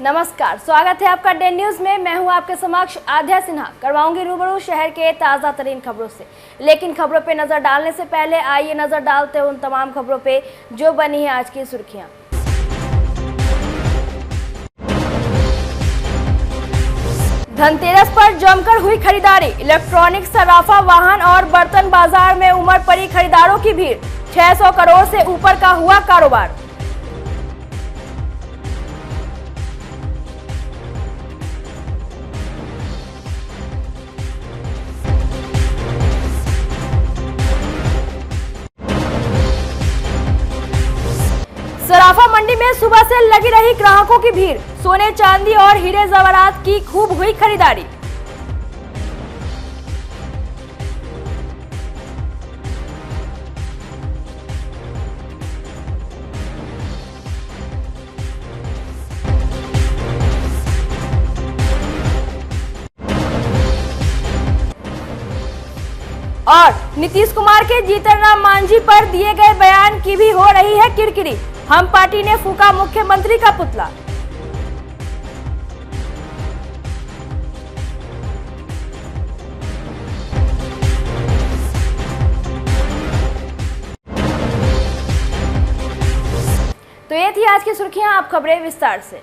नमस्कार, स्वागत है आपका डे न्यूज में। मैं हूं आपके समक्ष आध्या सिन्हा। करवाऊंगी रूबरू शहर के ताज़ा तरीन खबरों से, लेकिन खबरों पे नजर डालने से पहले आइए नजर डालते हैं उन तमाम खबरों पे जो बनी है आज की सुर्खियां। धनतेरस पर जमकर हुई खरीदारी। इलेक्ट्रॉनिक, सराफा, वाहन और बर्तन बाजार में उमड़ पड़ी खरीदारों की भीड़। 600 करोड़ से ऊपर का हुआ कारोबार। सराफा मंडी में सुबह से लगी रही ग्राहकों की भीड़। सोने, चांदी और हीरे जवाहरात की खूब हुई खरीदारी। और नीतीश कुमार के जीतनराम मांझी पर दिए गए बयान की भी हो रही है किरकिरी। हम पार्टी ने फूका मुख्यमंत्री का पुतला। तो ये थी आज की सुर्खियां। आप खबरें विस्तार से।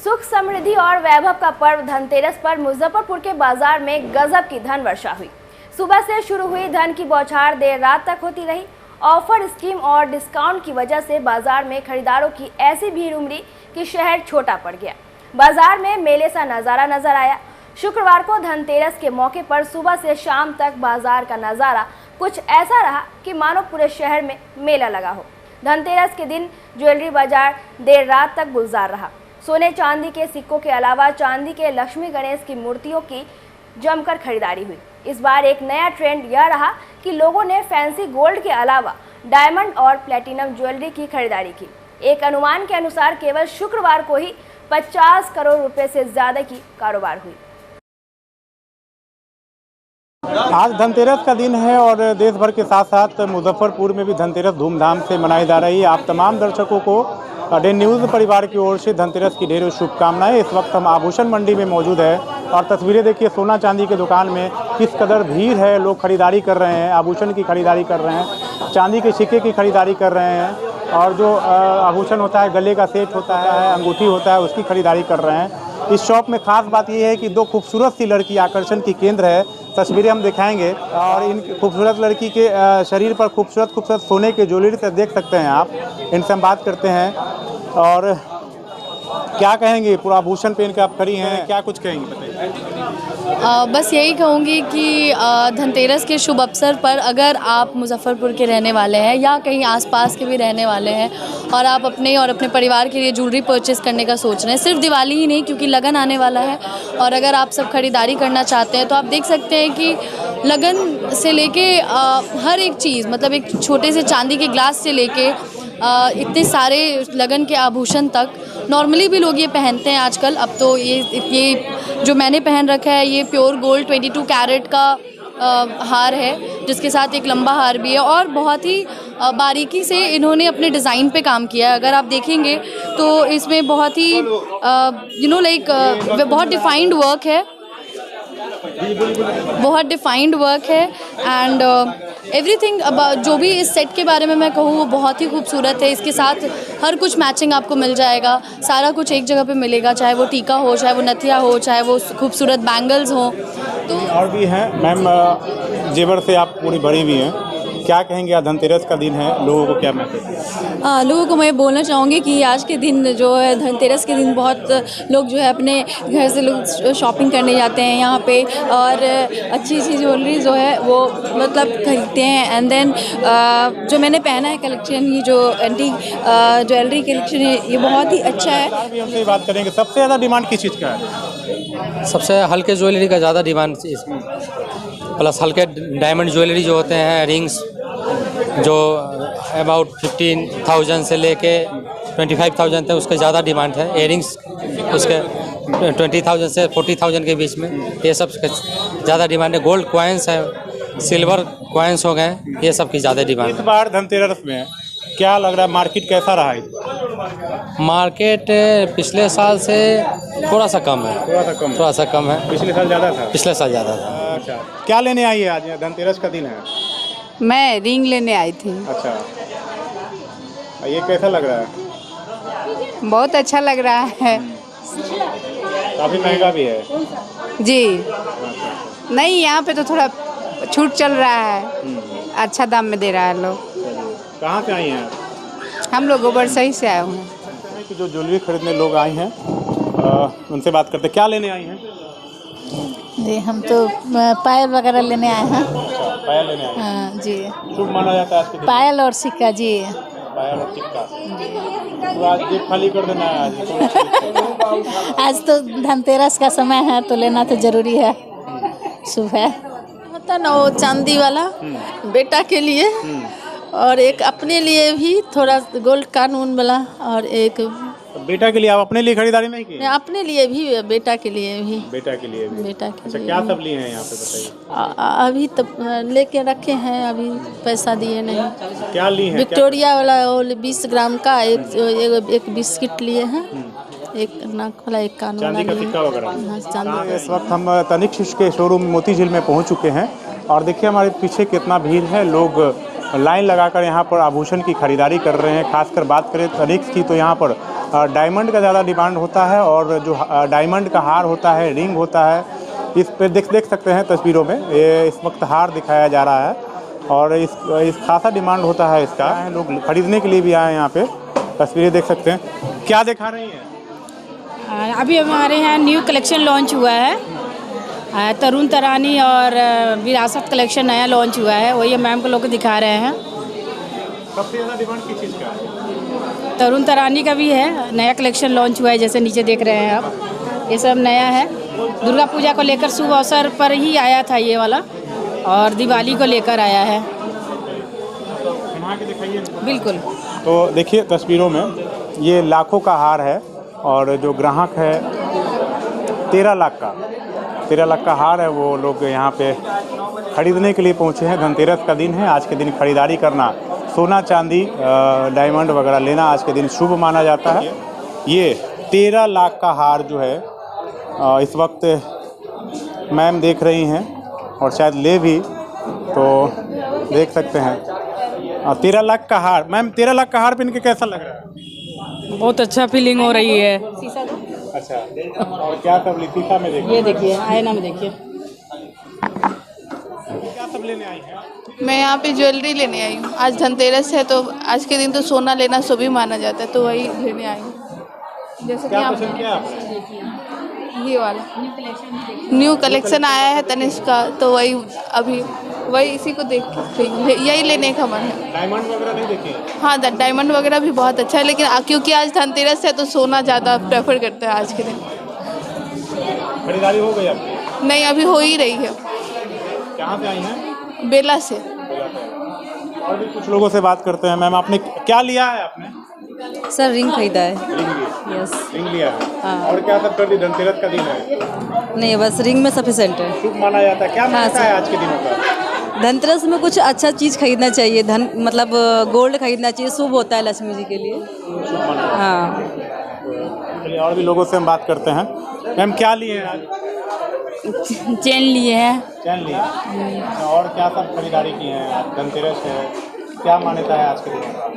सुख, समृद्धि और वैभव का पर्व धनतेरस पर मुजफ्फरपुर के बाजार में गजब की धन वर्षा हुई। सुबह से शुरू हुई धन की बौछार देर रात तक होती रही। ऑफर, स्कीम और डिस्काउंट की वजह से बाजार में खरीदारों की ऐसी भीड़ उमड़ी कि शहर छोटा पड़ गया। बाजार में मेले सा नज़ारा नजर आया। शुक्रवार को धनतेरस के मौके पर सुबह से शाम तक बाजार का नज़ारा कुछ ऐसा रहा कि मानो पूरे शहर में मेला लगा हो। धनतेरस के दिन ज्वेलरी बाजार देर रात तक गुलजार रहा। सोने, चांदी के सिक्कों के अलावा चांदी के लक्ष्मी गणेश की मूर्तियों की जमकर खरीदारी हुई। इस बार एक नया ट्रेंड यह रहा कि लोगों ने फैंसी गोल्ड के अलावा डायमंड और प्लेटिनम ज्वेलरी की खरीदारी की। एक अनुमान के अनुसार केवल शुक्रवार को ही 50 करोड़ रुपए से ज्यादा की कारोबार हुई। आज धनतेरस का दिन है और देश भर के साथ साथ मुजफ्फरपुर में भी धनतेरस धूमधाम से मनाई जा रही है। आप तमाम दर्शकों को डे न्यूज़ परिवार की ओर से धनतेरस की ढेरों शुभकामनाएं। इस वक्त हम आभूषण मंडी में मौजूद है और तस्वीरें देखिए सोना चांदी के दुकान में किस कदर भीड़ है। लोग खरीदारी कर रहे हैं, आभूषण की खरीदारी कर रहे हैं, चांदी के सिक्के की खरीदारी कर रहे हैं और जो आभूषण होता है, गले का सेट होता है, अंगूठी होता है, उसकी खरीदारी कर रहे हैं। इस शॉप में खास बात यह है कि दो खूबसूरत सी लड़की आकर्षण की केंद्र है। तस्वीरें हम दिखाएंगे और इन खूबसूरत लड़की के शरीर पर खूबसूरत खूबसूरत सोने के ज्वेलरी से देख सकते हैं आप। इनसे हम बात करते हैं और क्या कहेंगे, पूरा आभूषण पहन के आप खड़ी हैं, क्या कुछ कहेंगे बताइए। बस यही कहूँगी कि धनतेरस के शुभ अवसर पर अगर आप मुजफ्फरपुर के रहने वाले हैं या कहीं आसपास के भी रहने वाले हैं और आप अपने और अपने परिवार के लिए ज्वेलरी परचेज़ करने का सोच रहे हैं, सिर्फ दिवाली ही नहीं क्योंकि लगन आने वाला है, और अगर आप सब खरीदारी करना चाहते हैं तो आप देख सकते हैं कि लगन से लेके हर एक चीज़, मतलब एक छोटे से चांदी के ग्लास से लेके इतने सारे लगन के आभूषण तक, नॉर्मली भी लोग ये पहनते हैं आजकल। अब तो ये जो मैंने पहन रखा है ये प्योर गोल्ड 22 कैरेट का हार है, जिसके साथ एक लंबा हार भी है और बहुत ही बारीकी से इन्होंने अपने डिज़ाइन पे काम किया है। अगर आप देखेंगे तो इसमें बहुत ही बहुत डिफाइंड वर्क है, बहुत डिफाइंड वर्क है एंड एवरीथिंग जो भी इस सेट के बारे में मैं कहूँ वो बहुत ही खूबसूरत है। इसके साथ हर कुछ मैचिंग आपको मिल जाएगा, सारा कुछ एक जगह पे मिलेगा, चाहे वो टीका हो, चाहे वो नथिया हो, चाहे वो खूबसूरत बैंगल्स हो। तो और भी हैं मैम, जेवर से आप पूरी भरी हुई हैं, क्या कहेंगे? आज धनतेरस का दिन है, लोगों को क्या मैसेज? लोगों को मैं बोलना चाहूँगी कि आज के दिन जो है धनतेरस के दिन बहुत लोग जो है अपने घर से लोग शॉपिंग करने जाते हैं यहाँ पे और अच्छी ज्वेलरी जो है वो मतलब खरीदते हैं। एंड देन जो मैंने पहना है कलेक्शन, ये जो एंटीक ज्वेलरी कलेक्शन है ये बहुत ही अच्छा है। हमसे बात करेंगे, सबसे ज़्यादा डिमांड किस चीज़ का है? सबसे हल्के ज्वेलरी का ज़्यादा डिमांड, प्लस हल्के डायमंड ज्वेलरी जो होते हैं, रिंग्स जो अबाउट 15,000 से लेके 25,000 तक उसका ज़्यादा डिमांड है। इयरिंग्स उसके 20,000 से 40,000 के बीच में, ये सब ज़्यादा डिमांड है। गोल्ड कॉइन्स है, सिल्वर कॉइन्स हो गए, ये सब की ज़्यादा डिमांड है। इस बार धनतेरस में क्या लग रहा है, मार्केट कैसा रहा है? मार्केट पिछले साल से थोड़ा सा कम है। थोड़ा सा कम है। पिछले साल ज़्यादा था। पिछले साल ज़्यादा था। अच्छा, क्या लेने आई है आज? धनतेरस का दिन है। मैं रिंग लेने आई थी। अच्छा, ये कैसा लग रहा है? बहुत अच्छा लग रहा है। काफ़ी महंगा भी है। जी नहीं, यहाँ पे तो थोड़ा छूट चल रहा है, अच्छा दाम में दे रहा है लोग। कहाँ से आई हैं आप? हम लोग गोबरसही से आए हुए हैं। कि जो ज्वेलरी खरीदने लोग आए हैं उनसे बात करते, क्या लेने आई हैं? जी हम तो पायल वगैरह लेने आए हैं। पायल लेने आए हैं। हाँ जी, शुभ माना जाता है आज के दिन। पायल और सिक्का जी। पायल और टिक्का। तो आज जेब खाली कर देना है आज। आज तो धनतेरस का समय है तो लेना तो जरूरी है। शुभ है। होता ना वो चांदी वाला बेटा के लिए और एक अपने लिए भी थोड़ा गोल्ड कानून वाला और एक बेटा के लिए आप अपने लिए खरीदारी नहीं की? अपने लिए भी बेटा के लिए भी। बेटा के लिए भी। बेटा के अच्छा, लिए क्या भी। सब लिए हैं यहाँ पे बताइए? अभी तो लेके रखे हैं, अभी पैसा दिए नहीं। क्या ली हैं? विक्टोरिया वाला वो 20 ग्राम का एक बिस्किट लिए हैं, एक नाक वाला, एक कान वाला चांदी का लिए सिक्का वगैरह। हैं। हाँ, चांदी इस वक्त हम तनिष्क के शोरूम मोती झील में पहुंच चुके हैं और देखिए हमारे पीछे कितना भीड़ है। लोग लाइन लगाकर यहाँ पर आभूषण की खरीदारी कर रहे हैं। खासकर बात करें तनिष्क की तो यहाँ पर डायमंड का ज़्यादा डिमांड होता है और जो डायमंड का हार होता है, रिंग होता है, इस पे देख सकते हैं तस्वीरों में ये इस वक्त हार दिखाया जा रहा है और इस खासा डिमांड होता है इसका। लोग खरीदने के लिए भी आए हैं यहाँ पे। तस्वीरें देख सकते हैं। क्या दिखा रही हैं? अभी हमारे यहाँ न्यू कलेक्शन लॉन्च हुआ है, तरुण तरानी और विरासत कलेक्शन नया लॉन्च हुआ है, वही मैम को लोग दिखा रहे हैं। सबसे ज़्यादा डिमांड किस चीज़ का है? तरुण तरानी का भी है, नया कलेक्शन लॉन्च हुआ है, जैसे नीचे देख रहे हैं आप, ये सब नया है। दुर्गा पूजा को लेकर शुभ अवसर पर ही आया था ये वाला और दिवाली को लेकर आया है। बिल्कुल। तो देखिए तस्वीरों में ये लाखों का हार है और जो ग्राहक है 13 लाख का हार है, वो लोग यहाँ पे खरीदने के लिए पहुँचे हैं। धनतेरस का दिन है, आज के दिन खरीदारी करना, सोना चांदी डायमंड वगैरह लेना आज के दिन शुभ माना जाता है। ये 13 लाख का हार जो है इस वक्त मैम देख रही हैं और शायद ले भी, तो देख सकते हैं 13 लाख का हार। मैम 13 लाख का हार पहन के कैसा लग रहा है? बहुत अच्छा फीलिंग हो रही है। अच्छा, और क्या सब शीशा में देखिए? ये देखिए, आईना में देखिए। क्या सब लेने आई हैं? मैं यहाँ पे ज्वेलरी लेने आई हूँ। आज धनतेरस है तो आज के दिन तो सोना लेना शुभ ही माना जाता है, तो वही लेने आई हूँ। जैसे कि क्या आप पसंद किया आपने? ये वाला न्यू कलेक्शन आया है तनिष्क का, तो वही इसी को देख के यही लेने का मन है। डायमंड वगैरह नहीं देखे? हाँ, डायमंड वगैरह भी बहुत अच्छा है, लेकिन क्योंकि आज धनतेरस है तो सोना ज़्यादा प्रेफर करते हैं आज के दिन। खरीदारी हो गई आपकी? नहीं, अभी हो ही रही है। कहाँ से आई हैं? बेला से। और भी कुछ लोगों से बात करते हैं। मैम आपने क्या लिया है? आपने सर रिंग खरीदा है। रिंग लिया? यस। रिंग लिया है। हाँ। और क्या सब कर दी? धनतेरस का दिन है, नहीं बस रिंग में सफिशेंट है। शुभ माना जाता है। क्या मानता है आज के दिनों का? धनतेरस में कुछ अच्छा चीज़ खरीदना चाहिए, मतलब गोल्ड खरीदना चाहिए, शुभ होता है लक्ष्मी जी के लिए। शुभ माना जाता हाँ। है। चलिए और भी लोगों से हम बात करते हैं। मैम क्या लिए हैं आज? चेन लिए हैं। चैन लिए? और क्या सब खरीदारी की है? आज धनतेरस है, क्या मान्यता है आज के दिन का?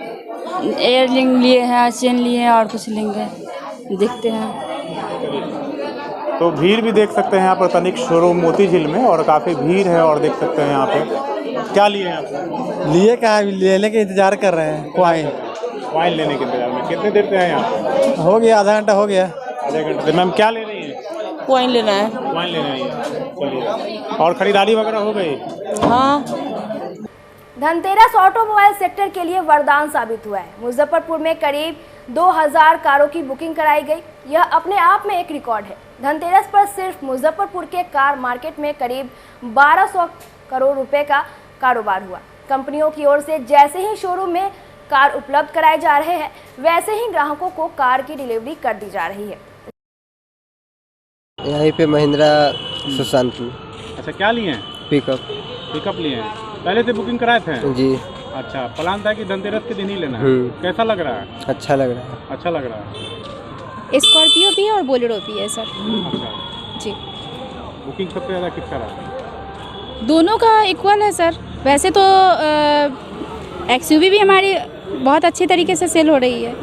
एयर रिंग लिए हैं, चेन लिए हैं और कुछ लेंगे, देखते हैं। तो भीड़ भी देख सकते हैं यहाँ पर तनिष्क शोरूम मोती झील में, और काफ़ी भीड़ है और देख सकते हैं यहाँ पे। क्या लिए हैं आप? लिए क्या है, लेने के इंतजार कर रहे हैं। वाइन लेने के इंतजार में। कितने देर से हैं यहाँ पे? हो गया, आधा घंटा हो गया। आधे घंटे से। मैम क्या ले रही हैं? कॉइन लेना है। वाइन लेने आई हैं। चलिए, और खरीदारी वगैरह हो गई? हाँ। धनतेरस ऑटोमोबाइल सेक्टर के लिए वरदान साबित हुआ है। मुजफ्फरपुर में करीब 2000 कारों की बुकिंग कराई गई। यह अपने आप में एक रिकॉर्ड है। धनतेरस पर सिर्फ मुजफ्फरपुर के कार मार्केट में करीब 1200 करोड़ रुपए का कारोबार हुआ। कंपनियों की ओर से जैसे ही शोरूम में कार उपलब्ध कराए जा रहे हैं, वैसे ही ग्राहकों को कार की डिलीवरी कर दी जा रही है। यहीं पे महिंद्रा सुशांत अच्छा, क्या लिए हैं? पिकअप पिकअप लिए हैं। पहले से बुकिंग कराए थे? जी। अच्छा, प्लान था कि धनतेरस के दिन ही लेना है। कैसा लग रहा है? अच्छा लग रहा है। अच्छा लग रहा है। स्कॉर्पियो भी है और बोलेरो भी है सर। अच्छा, जी, बुकिंग सबसे ज़्यादा किसका रहा? दोनों का इक्वल है सर। वैसे तो एक्सयूवी भी हमारी बहुत अच्छे तरीके से सेल हो रही है।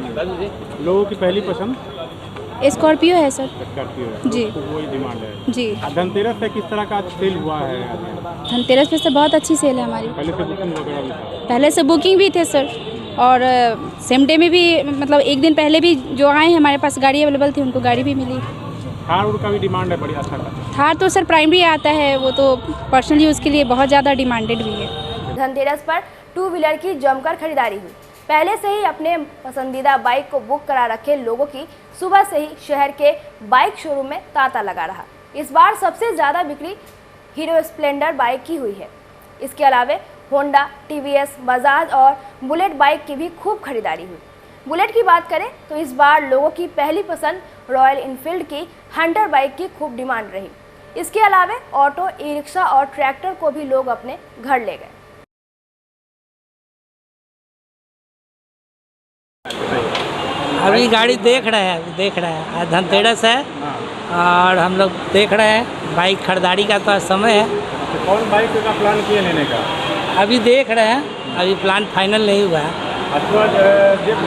लोगों की पहली पसंद स्कॉर्पियो है सर। स्कॉर्पियो है। जी। तो वही डिमांड है। जी, धनतेरस पे किस तरह का सेल हुआ है? धनतेरस पे से बहुत अच्छी सेल है हमारी। पहले से बुकिंग वगैरह भी था? पहले से बुकिंग भी थे सर, और सेम डे में भी, मतलब एक दिन पहले भी जो आए हैं हमारे पास गाड़ी अवेलेबल थी, उनको गाड़ी भी मिली। थार उड़ का भी डिमांड है बड़ी अच्छा का? थार तो सर प्राइमरी आता है, वो तो पर्सनल यूज़ के लिए बहुत ज़्यादा डिमांडेड भी है। धनतेरस पर टू व्हीलर की जमकर खरीदारी हुई। पहले से ही अपने पसंदीदा बाइक को बुक करा रखे लोगों की सुबह से ही शहर के बाइक शोरूम में तांता लगा रहा। इस बार सबसे ज़्यादा बिक्री हीरो स्प्लेंडर बाइक की हुई है। इसके अलावा होंडा, टीवीएस, बजाज और बुलेट बाइक की भी खूब खरीदारी हुई। बुलेट की बात करें तो इस बार लोगों की पहली पसंद रॉयल इनफील्ड की हंटर बाइक की खूब डिमांड रही। इसके अलावा ऑटो, ई रिक्शा और ट्रैक्टर को भी लोग अपने घर ले गए। अभी गाड़ी देख रहे हैं, आज धनतेरस है और हम लोग देख रहे हैं। बाइक खरीदारी का तो समय है। तो कौन बाइक का प्लान किए लेने का? अभी देख रहे हैं, अभी प्लान फाइनल नहीं हुआ है। अथवा जेब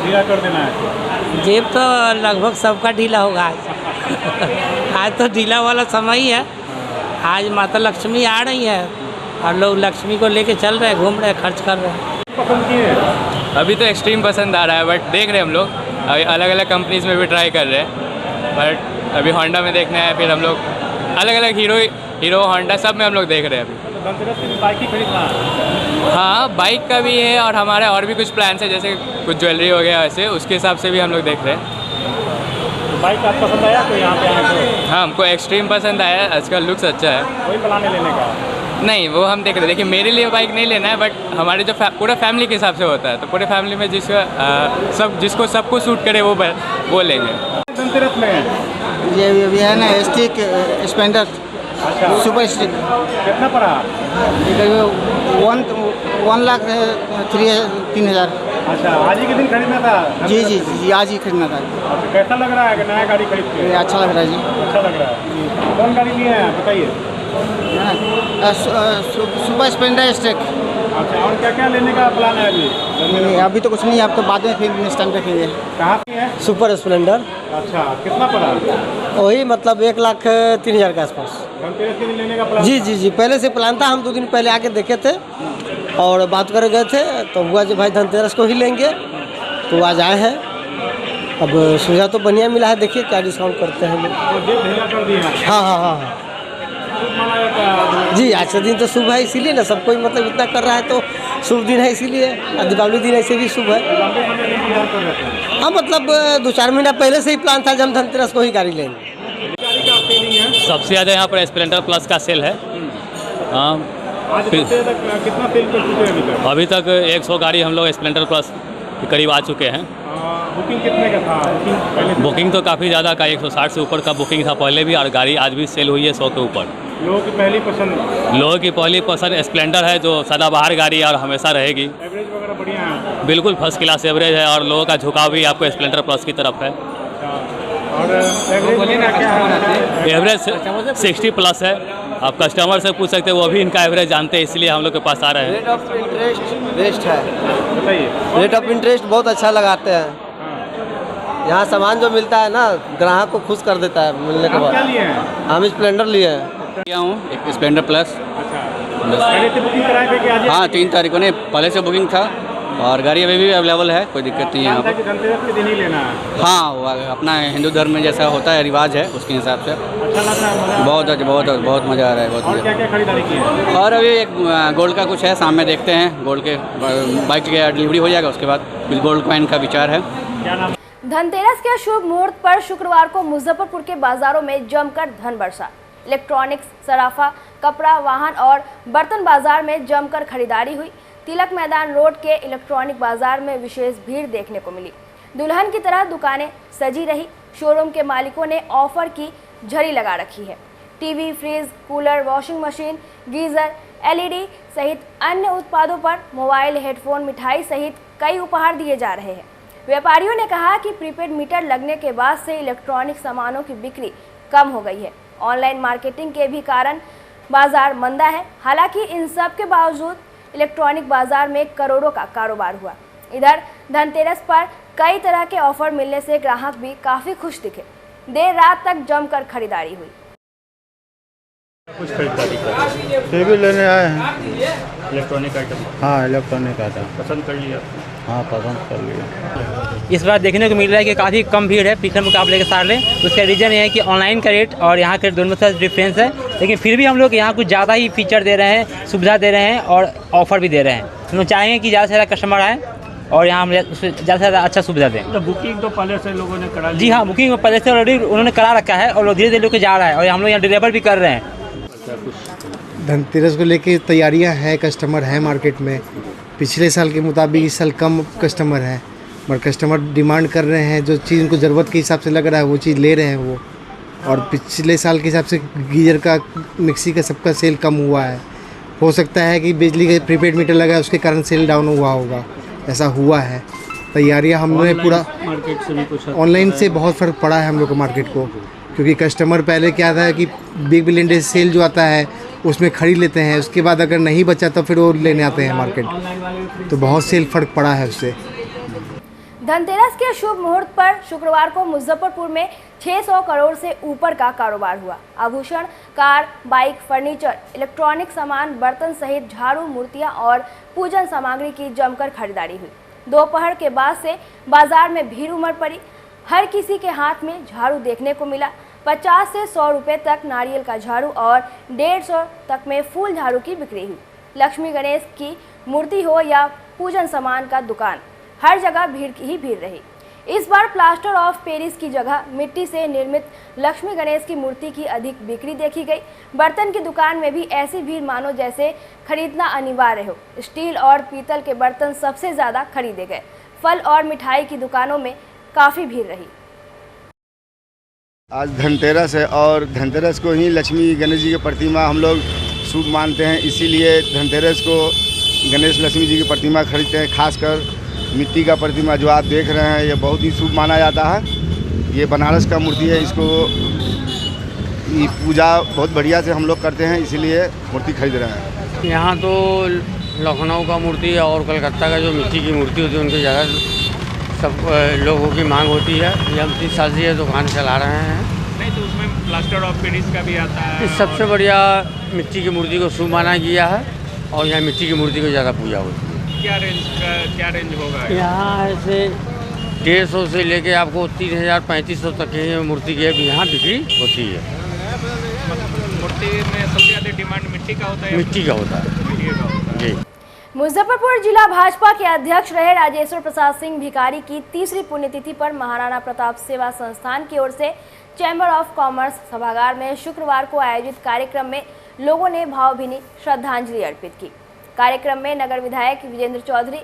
ढीला कर देना है? जेब तो लगभग सबका ढीला होगा आज। आज तो ढीला वाला समय ही है। आज माता लक्ष्मी आ रही है और लोग लक्ष्मी को लेके चल रहे हैं, घूम रहे हैं, खर्च कर रहे हैं। पसंद किए? अभी तो एक्सट्रीम पसंद आ रहा है, बट देख रहे हैं हम लोग। अभी अलग अलग कंपनीज में भी ट्राई कर रहे हैं, बट अभी होंडा में देखना है, फिर हम लोग अलग अलग हीरो होंडा सब में हम लोग देख रहे हैं अभी। धनतेरस की बाइक ही खरीदना है? हाँ, बाइक का भी है और हमारे और भी कुछ प्लान्स है, जैसे कुछ ज्वेलरी हो गया, ऐसे उसके हिसाब से भी हम लोग देख रहे हैं। तो बाइक आपको पसंद आया तो यहाँ पे आए तो? हाँ, हमको एक्सट्रीम पसंद आया, इसका लुक्स अच्छा है। वही प्लान है लेने का? नहीं, वो हम देख रहे हैं। देखिए, मेरे लिए बाइक नहीं लेना है, बट हमारे जो पूरा फैमिली के हिसाब से होता है, तो पूरे फैमिली में जिसको सबको सूट करे वो लेंगे। धनतेरस में ये है ना स्टिक स्प्लेंडर। अच्छा, सुपर स्टिक। कितना पड़ा? 1,03,000। अच्छा, आज ही के दिन खरीदना था? जी, आज ही खरीदना था। अच्छा, कैसा लग रहा है कि नया गाड़ी खरीद के? अच्छा लग रहा है जी। अच्छा लग रहा है। कौन गाड़ी लिए हैं बताइए? Super Splendor stick. अच्छा, और क्या क्या लेने का प्लान है अभी? अभी तो कुछ नहीं, आपको बाद में फिर नेक्स्ट टाइम देखेंगे। कहाँ की है? Super Splendor. अच्छा, कितना पड़ा? वही मतलब 1,03,000 के आसपास। धनतेरस के दिन लेने का प्लान? जी, पहले से प्लान था। हम 2 दिन पहले आके देखे थे और बात कर गए थे, तो हुआ जो भाई धनतेरस को ही लेंगे, तो आज आए हैं। अब सुविधा तो बढ़िया मिला है, देखिए क्या डिस्काउंट करते हैं लोग। तो जेब ढीला कर दिए हैं? हाँ। जी, आज का दिन तो शुभ है, इसीलिए ना सब कोई मतलब इतना कर रहा है, तो शुभ दिन है इसीलिए। दीपावली दिन ऐसे भी शुभ है। हाँ, मतलब 2-4 महीना पहले से ही प्लान था, जब हम धनतेरस को ही गाड़ी लेंगे। सबसे ज़्यादा यहाँ पर स्प्लेंडर प्लस का सेल है। हाँ, कितना सेल कर चुके हैं अभी तक 100 गाड़ी हम लोग स्प्लेंडर प्लस के करीब आ चुके हैं। बुकिंग कितने का था? बुकिंग तो काफ़ी ज़्यादा का 160 से ऊपर का बुकिंग था पहले भी, और गाड़ी आज भी सेल हुई है 100 के ऊपर। लोगों की पहली पसंद? लोगों की पहली पसंद स्प्लेंडर है, जो सदाबहार गाड़ी है और हमेशा रहेगी। एवरेज वगैरह बढ़िया है? बिल्कुल फर्स्ट क्लास एवरेज है, और लोगों का झुकाव भी आपको स्प्लेंडर प्लस की तरफ है। और एवरेज 60 प्लस है। आप कस्टमर से पूछ सकते हैं, वो भी इनका एवरेज जानते हैं, इसलिए हम लोग के पास आ रहे हैं। रेट ऑफ इंटरेस्ट बेस्ट है। बताइए। रेट ऑफ इंटरेस्ट बहुत अच्छा लगाते हैं। यहाँ सामान जो मिलता है ना, ग्राहक को खुश कर देता है मिलने के बाद। क्या लिए हैं? हम स्प्लेंडर लिए हैं। किया हूँ एक स्प्लेंडर प्लस। अच्छा, पहले से बुकिंग कराए थे कि आज? हाँ, 3 तारीख को। नहीं, पहले से बुकिंग था और गाड़ी अभी भी अवेलेबल है, कोई दिक्कत नहीं है यहाँ पर। धनतेरस के दिन ही लेना है? हाँ, वो अपना हिंदू धर्म में जैसा होता है रिवाज है, उसके हिसाब से। अच्छा लग रहा है? बहुत मज़ा आ रहा है, बहुत और मज़ा। क्या क्या खरीदारी की है? और अभी एक गोल्ड का कुछ है, सामने देखते हैं। गोल्ड के बाइक की डिलीवरी हो जाएगा, उसके बाद कुछ गोल्ड कॉइन का विचार है। क्या नाम? धनतेरस के शुभ मुहूर्त पर शुक्रवार को मुजफ्फरपुर के बाजारों में जमकर धन बरसा। इलेक्ट्रॉनिक्स, सराफा, कपड़ा, वाहन और बर्तन बाजार में जमकर खरीदारी हुई। तिलक मैदान रोड के इलेक्ट्रॉनिक बाजार में विशेष भीड़ देखने को मिली। दुल्हन की तरह दुकानें सजी रही। शोरूम के मालिकों ने ऑफर की झड़ी लगा रखी है। TV, fridge, cooler, washing machine, geyser, LED सहित अन्य उत्पादों पर मोबाइल, हेडफोन, मिठाई सहित कई उपहार दिए जा रहे हैं। व्यापारियों ने कहा कि प्रीपेड मीटर लगने के बाद से इलेक्ट्रॉनिक सामानों की बिक्री कम हो गई है। ऑनलाइन मार्केटिंग के भी कारण बाजार मंदा है। हालांकि इन सब के बावजूद इलेक्ट्रॉनिक बाजार में करोड़ों का कारोबार हुआ। इधर धनतेरस पर कई तरह के ऑफर मिलने से ग्राहक भी काफी खुश दिखे। देर रात तक जमकर खरीदारी हुई। कुछ खरीदारी कर टीवी लेने आए हैं। Electronic item? हाँ, इलेक्ट्रॉनिक आइटम पसंद कर लिया? हाँ, पसंद कर लिया। इस बार देखने को मिल रहा है कि काफ़ी कम भीड़ है पिछले मुकाबले के साथ। उसका रीज़न ये है कि ऑनलाइन का रेट और यहाँ के दोनों से डिफरेंस है, लेकिन फिर भी हम लोग यहाँ कुछ ज़्यादा ही फीचर दे रहे हैं, सुविधा दे रहे हैं और ऑफ़र भी दे रहे हैं। हम लोग चाहेंगे कि ज़्यादा से ज़्यादा कस्टमर आए और यहाँ हम ज़्यादा से ज़्यादा अच्छा सुविधा दें। तो बुकिंग तो पहले से लोगों ने करा? जी हाँ, बुकिंग पहले से ऑलरेडी उन्होंने करा रखा है और धीरे धीरे लोग जा रहा है और हम लोग यहाँ डिलीवर भी कर रहे हैं। धनतेरस को लेके तैयारियां हैं, कस्टमर हैं मार्केट में। पिछले साल के मुताबिक इस साल कम कस्टमर हैं, पर कस्टमर डिमांड कर रहे हैं। जो चीज़ उनको ज़रूरत के हिसाब से लग रहा है वो चीज़ ले रहे हैं वो। और पिछले साल के हिसाब से गीजर का, मिक्सी का सबका सेल कम हुआ है। हो सकता है कि बिजली का प्रीपेड मीटर लगा है उसके कारण सेल डाउन हुआ होगा, ऐसा हुआ है। तैयारियां हमने पूरा मार्केट से भी कुछ ऑनलाइन से बहुत फ़र्क पड़ा है हम लोग को मार्केट को, क्योंकि कस्टमर पहले क्या था कि बिग बिलियन डे सेल जो आता है उसमें खरीद लेते हैं, उसके बाद अगर नहीं बचा तो फिर वो लेने आते हैं मार्केट। तो बहुत सेल फर्क पड़ा है उससे। धनतेरस के शुभ मुहूर्त पर शुक्रवार को मुजफ्फरपुर में 600 करोड़ से ऊपर का कारोबार हुआ। आभूषण, कार, बाइक, फर्नीचर, इलेक्ट्रॉनिक सामान, बर्तन सहित झाड़ू, मूर्तियां और पूजन सामग्री की जमकर खरीदारी हुई। दोपहर के बाद से बाजार में भीड़ उमड़ पड़ी। हर किसी के हाथ में झाड़ू देखने को मिला। 50 से 100 रुपये तक नारियल का झाड़ू और 150 तक में फूल झाड़ू की बिक्री हुई। लक्ष्मी गणेश की मूर्ति हो या पूजन सामान का दुकान, हर जगह भीड़ ही भीड़ रही। इस बार प्लास्टर ऑफ पेरिस की जगह मिट्टी से निर्मित लक्ष्मी गणेश की मूर्ति की अधिक बिक्री देखी गई। बर्तन की दुकान में भी ऐसी भीड़ मानो जैसे खरीदना अनिवार्य हो। स्टील और पीतल के बर्तन सबसे ज़्यादा खरीदे गए। फल और मिठाई की दुकानों में काफ़ी भीड़ रही। आज धनतेरस है और धनतेरस को ही लक्ष्मी गणेश जी की प्रतिमा हम लोग शुभ मानते हैं, इसीलिए धनतेरस को गणेश लक्ष्मी जी की प्रतिमा खरीदते हैं। खासकर मिट्टी का प्रतिमा जो आप देख रहे हैं ये बहुत ही शुभ माना जाता है। ये बनारस का मूर्ति है, इसको ये पूजा बहुत बढ़िया से हम लोग करते हैं, इसीलिए मूर्ति खरीद रहे हैं। यहाँ तो लखनऊ का मूर्ति और कलकत्ता का जो मिट्टी की मूर्ति होती है उनकी जगह सब लोगों की मांग होती है। ये हम 30 साल से ये दुकान चला रहे हैं। नहीं तो उसमें प्लास्टर ऑफ पेरिस का भी आता है। सबसे बढ़िया मिट्टी की मूर्ति को शुभ माना गया है और यहाँ मिट्टी की मूर्ति को ज़्यादा पूजा होती है। क्या रेंज होगा? यहाँ ऐसे 150 से लेके आपको 3000-3500 तक की मूर्ति की यहाँ बिक्री होती है। मूर्ति में सबसे ज़्यादा डिमांड मिट्टी का होता है? मिट्टी का होता है जी। मुजफ्फरपुर जिला भाजपा के अध्यक्ष रहे राजेश्वर प्रसाद सिंह भिखारी की तीसरी पुण्यतिथि पर महाराणा प्रताप सेवा संस्थान की ओर से चैम्बर ऑफ कॉमर्स सभागार में शुक्रवार को आयोजित कार्यक्रम में लोगों ने भावभीनी श्रद्धांजलि अर्पित की। कार्यक्रम में नगर विधायक विजेंद्र चौधरी,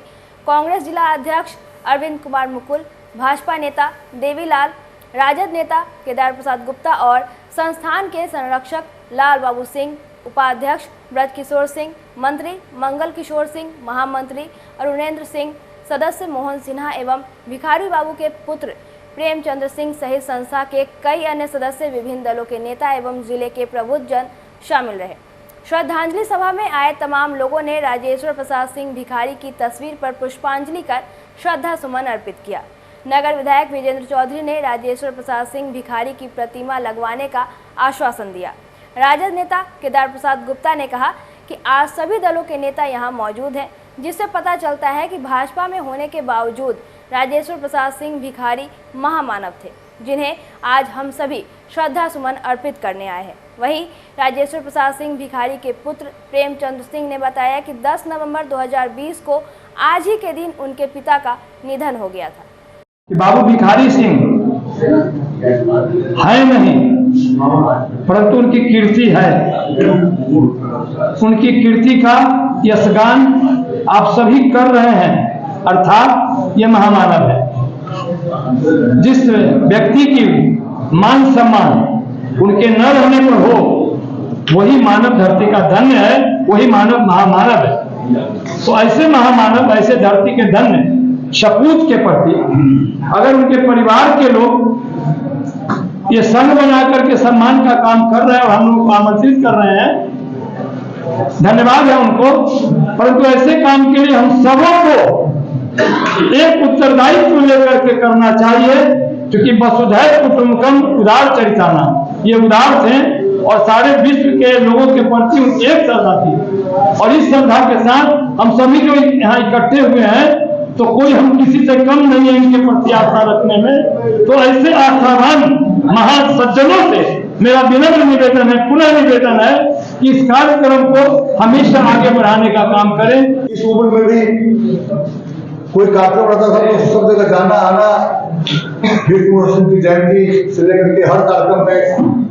कांग्रेस जिला अध्यक्ष अरविंद कुमार मुकुल, भाजपा नेता देवीलाल, राजद नेता केदार प्रसाद गुप्ता और संस्थान के संरक्षक लाल बाबू सिंह, उपाध्यक्ष ब्रज किशोर सिंह, मंत्री मंगल किशोर सिंह, महामंत्री अरुणेंद्र सिंह, सदस्य मोहन सिन्हा एवं भिखारी बाबू के पुत्र प्रेमचंद्र सिंह सहित संस्था के कई अन्य सदस्य, विभिन्न दलों के नेता एवं जिले के प्रबुद्ध जन शामिल रहे। श्रद्धांजलि सभा में आए तमाम लोगों ने राजेश्वर प्रसाद सिंह भिखारी की तस्वीर पर पुष्पांजलि कर श्रद्धा सुमन अर्पित किया। नगर विधायक विजेंद्र चौधरी ने राजेश्वर प्रसाद सिंह भिखारी की प्रतिमा लगवाने का आश्वासन दिया। राजद नेता केदार प्रसाद गुप्ता ने कहा कि आज सभी दलों के नेता यहां मौजूद हैं, जिससे पता चलता है कि भाजपा में होने के बावजूद राजेश्वर प्रसाद सिंह भिखारी महामानव थे, जिन्हें आज हम सभी श्रद्धा सुमन अर्पित करने आए हैं। वहीं राजेश्वर प्रसाद सिंह भिखारी के पुत्र प्रेमचंद्र सिंह ने बताया कि 10 नवंबर 2020 को आज ही के दिन उनके पिता का निधन हो गया था। बाबू भिखारी सिंह है नहीं, परंतु उनकी कीर्ति है। उनकी कीर्ति का यशगान आप सभी कर रहे हैं, अर्थात ये महामानव है। जिस व्यक्ति की मान सम्मान उनके न रहने पर हो, वही मानव धरती का धन्य है, वही मानव महामानव है। तो ऐसे महामानव, ऐसे धरती के धन्य सपूत के प्रति अगर उनके परिवार के लोग ये संघ बना करके सम्मान का काम कर रहे हैं और हम लोग को आमंत्रित कर रहे हैं, धन्यवाद है उनको। परंतु ऐसे काम के लिए हम सबों को एक उत्तरदायित्व लेकर के करना चाहिए, क्योंकि वसुधैव कुटुंबकम उदार चरिताना, ये उदार थे और सारे विश्व के लोगों के प्रति उनकी एक श्रद्धा थी। और इस श्रद्धा के साथ हम सभी जो यहाँ इकट्ठे हुए हैं, तो कोई हम किसी से कम नहीं है इनके प्रति आस्था रखने में। तो ऐसे आस्थावान महान सज्जनों से मेरा विनम्र निवेदन है, पुनः निवेदन है कि इस कार्यक्रम को हमेशा आगे बढ़ाने का काम करें। इस उम्र में भी कोई कार्यक्रम रहता था तो सब जगह जाना आना, वीर कुंवर सिंह की जयंती से लेकर के हर कार्यक्रम में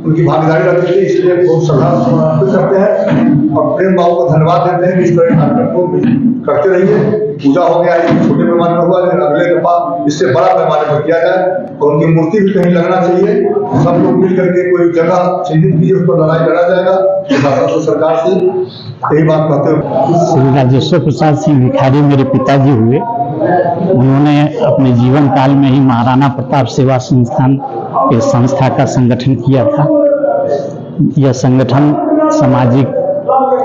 उनकी भागीदारी रहती थी, इसलिए बहुत श्रद्धा करते हैं और प्रेम बाबू को धन्यवाद देते हैं कि इस तरह कार्यक्रम को करते रहिए। पूजा हो गया, छोटे पैमाने पर हुआ, लेकिन अगले दफा इससे बड़ा पैमाने पर किया जाए और उनकी मूर्ति भी कहीं लगना चाहिए। सब लोग मिल करके कोई जगह चिन्हित कीजिए, उस पर लड़ाई लड़ा जाएगा। तो सरकार से यही बात कहते हैं। श्री राजेश्वर प्रसाद सिंह भिखारी मेरे पिताजी हुए। उन्होंने अपने जीवन काल में ही महाराणा प्रताप सेवा संस्थान के संस्था का संगठन किया था। यह संगठन सामाजिक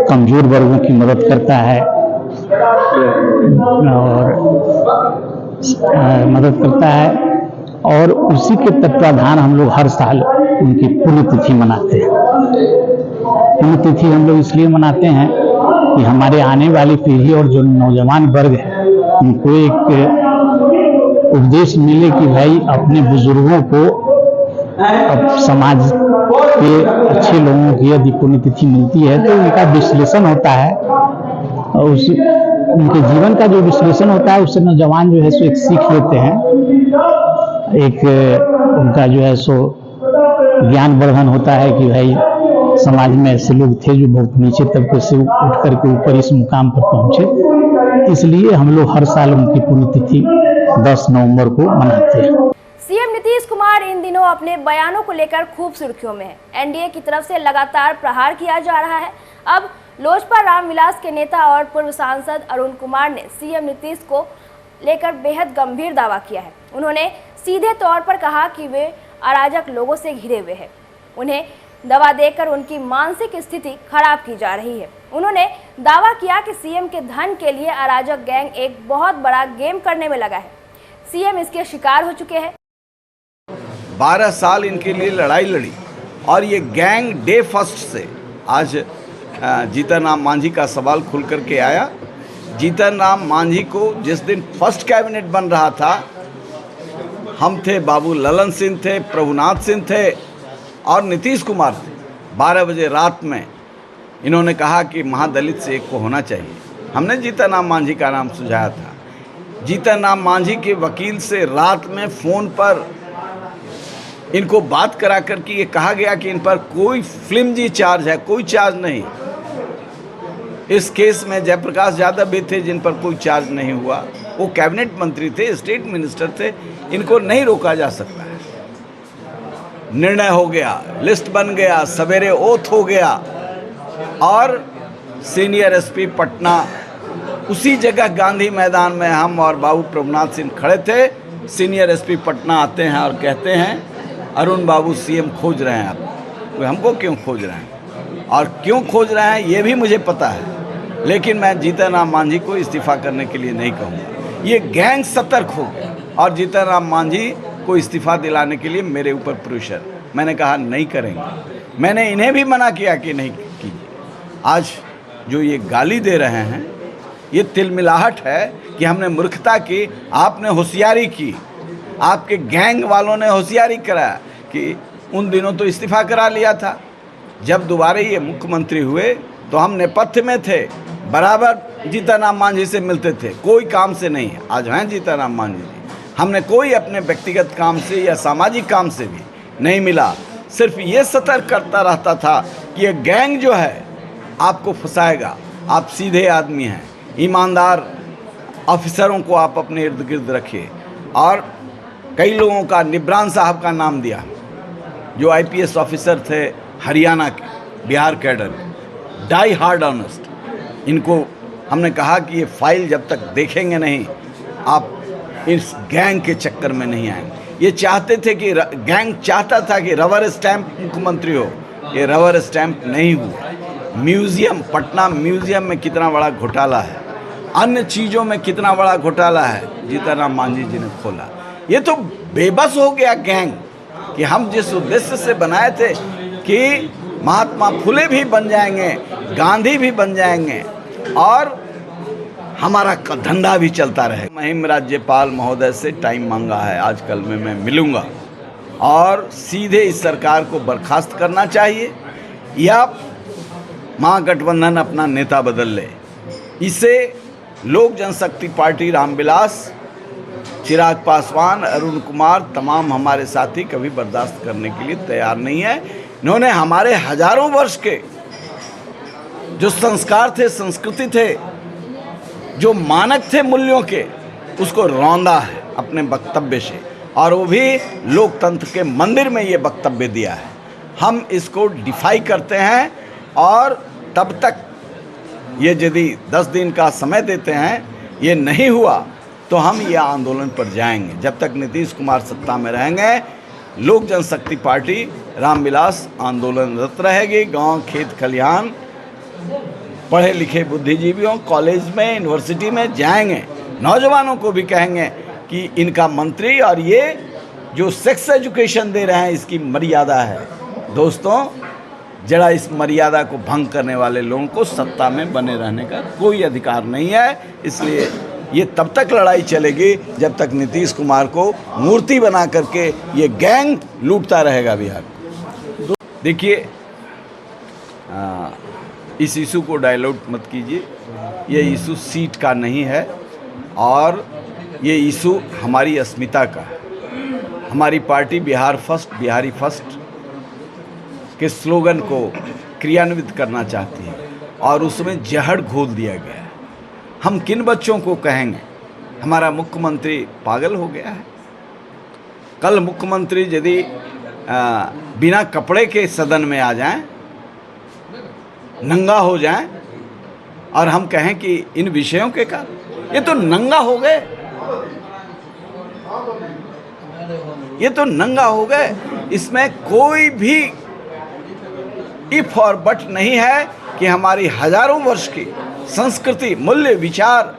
कमजोर वर्गों की मदद करता है और उसी के तत्वाधान हम लोग हर साल उनकी पुण्यतिथि मनाते हैं। पुण्यतिथि हम लोग इसलिए मनाते हैं कि हमारे आने वाली पीढ़ी और जो नौजवान वर्ग है उनको एक उपदेश मिले कि भाई अपने बुजुर्गों को, अब समाज के अच्छे लोगों की यदि पुण्यतिथि मिलती है तो उनका विश्लेषण होता है और उनके जीवन का जो विश्लेषण होता है उससे नौजवान जो है सो एक सीख लेते हैं, एक उनका जो है सो ज्ञान वर्धन होता है कि भाई समाज में ऐसे लोग थे जो बहुत नीचे तबके से उठ करके ऊपर इस मुकाम पर पहुंचे। इसलिए हम लोग हर साल उनकी पुण्यतिथि 10 नवंबर को मनाते हैं। सीएम नीतीश कुमार इन दिनों अपने बयानों को लेकर खूब सुर्खियों में है। एनडीए की तरफ से लगातार प्रहार किया जा रहा है। अब लोजपा रामविलास के नेता और पूर्व सांसद अरुण कुमार ने सीएम नीतीश को लेकर बेहद गंभीर दावा किया है। उन्होंने सीधे तौर पर कहा कि वे अराजक लोगों से घिरे हुए हैं। उन्हें दवा देकर उनकी मानसिक स्थिति खराब की जा रही है। उन्होंने दावा किया कि सीएम के धन के लिए अराजक गैंग एक बहुत बड़ा गेम करने में लगा है। सीएम इसके शिकार हो चुके हैं। 12 साल इनके लिए लड़ाई लड़ी और ये गैंग डे फर्स्ट से आज जीतन राम मांझी का सवाल खुल करके आया। जीतन राम मांझी को जिस दिन फर्स्ट कैबिनेट बन रहा था, हम थे, बाबू ललन सिंह थे, प्रभुनाथ सिंह थे और नीतीश कुमार थे। 12 बजे रात में इन्होंने कहा कि महादलित से एक को होना चाहिए। हमने जीतन राम मांझी का नाम सुझाया था। जीतन राम मांझी के वकील से रात में फ़ोन पर इनको बात करा कर के ये कहा गया कि इन पर कोई फ्लिमजी चार्ज है, कोई चार्ज नहीं। इस केस में जयप्रकाश यादव भी थे जिन पर कोई चार्ज नहीं हुआ। वो कैबिनेट मंत्री थे, स्टेट मिनिस्टर थे, इनको नहीं रोका जा सकता है। निर्णय हो गया, लिस्ट बन गया, सवेरे ओथ हो गया और सीनियर एसपी पटना उसी जगह गांधी मैदान में हम और बाबू प्रभुनाथ सिंह खड़े थे। सीनियर एसपी पटना आते हैं और कहते हैं अरुण बाबू सीएम खोज रहे हैं आप। हमको क्यों खोज रहे हैं और क्यों खोज रहे हैं ये भी मुझे पता है, लेकिन मैं जीतन राम मांझी को इस्तीफा करने के लिए नहीं कहूँगा। ये गैंग सतर्क हो गया और जीतन राम मांझी को इस्तीफा दिलाने के लिए मेरे ऊपर प्रेशर। मैंने कहा नहीं करेंगे। मैंने इन्हें भी मना किया कि नहीं कीजिए। आज जो ये गाली दे रहे हैं ये तिलमिलाहट है कि हमने मूर्खता की, आपने होशियारी की, आपके गैंग वालों ने होशियारी कराया कि उन दिनों तो इस्तीफा करा लिया था। जब दोबारा ये मुख्यमंत्री हुए तो हम नेपथ्य में थे, बराबर जीतन राम मांझी से मिलते थे, कोई काम से नहीं। आज हैं जीतन राम मांझी जी, हमने कोई अपने व्यक्तिगत काम से या सामाजिक काम से भी नहीं मिला। सिर्फ ये सतर्क करता रहता था कि ये गैंग जो है आपको फंसाएगा। आप सीधे आदमी हैं, ईमानदार ऑफिसरों को आप अपने इर्द गिर्द रखिए। और कई लोगों का, निब्रान साहब का नाम दिया जो आईपीएस ऑफिसर थे हरियाणा के, Bihar cadre, die hard honest, इनको हमने कहा कि ये फाइल जब तक देखेंगे नहीं, आप इस गैंग के चक्कर में नहीं आएंगे। ये चाहते थे कि गैंग चाहता था कि रबर स्टैंप मुख्यमंत्री हो, ये रबर स्टैंप नहीं हुआ। म्यूज़ियम, पटना म्यूज़ियम में कितना बड़ा घोटाला है, अन्य चीज़ों में कितना बड़ा घोटाला है, जीतन राम मांझी जी ने खोला। ये तो बेबस हो गया गैंग कि हम जिस उद्देश्य से बनाए थे कि महात्मा फुले भी बन जाएंगे, गांधी भी बन जाएंगे और हमारा धंधा भी चलता रहे। महिम राज्यपाल महोदय से टाइम मांगा है, आजकल में मैं मिलूंगा और सीधे इस सरकार को बर्खास्त करना चाहिए या महागठबंधन अपना नेता बदल ले। इसे लोक जनशक्ति पार्टी, रामविलास, चिराग पासवान, अरुण कुमार, तमाम हमारे साथी कभी बर्दाश्त करने के लिए तैयार नहीं है। इन्होंने हमारे हजारों वर्ष के जो संस्कार थे, संस्कृति थे, जो मानक थे मूल्यों के, उसको रौंदा है अपने वक्तव्य से, और वो भी लोकतंत्र के मंदिर में ये वक्तव्य दिया है। हम इसको डिफाई करते हैं और तब तक ये यदि 10 दिन का समय देते हैं, ये नहीं हुआ तो हम ये आंदोलन पर जाएंगे। जब तक नीतीश कुमार सत्ता में रहेंगे, लोक जनशक्ति पार्टी रामविलास आंदोलनरत रहेगी। गांव, खेत खलिहान, पढ़े लिखे बुद्धिजीवियों, कॉलेज में, यूनिवर्सिटी में जाएंगे। नौजवानों को भी कहेंगे कि इनका मंत्री और ये जो सेक्स एजुकेशन दे रहे हैं, इसकी मर्यादा है। दोस्तों, जरा इस मर्यादा को भंग करने वाले लोगों को सत्ता में बने रहने का कोई अधिकार नहीं है। इसलिए ये तब तक लड़ाई चलेगी जब तक नीतीश कुमार को मूर्ति बना करके ये गैंग लूटता रहेगा बिहार को। देखिए, इस इशू को डाइल्यूट मत कीजिए। ये इशू सीट का नहीं है और ये इशू हमारी अस्मिता का है। हमारी party Bihar first, Bihari first के स्लोगन को क्रियान्वित करना चाहती है और उसमें जहर घोल दिया गया है। हम किन बच्चों को कहेंगे हमारा मुख्यमंत्री पागल हो गया है? कल मुख्यमंत्री यदि बिना कपड़े के सदन में आ जाएं, नंगा हो जाएं और हम कहें कि इन विषयों के कारण, ये तो नंगा हो गए, ये तो नंगा हो गए। इसमें कोई भी इफ और बट नहीं है कि हमारी हजारों वर्ष की संस्कृति, मूल्य, विचार,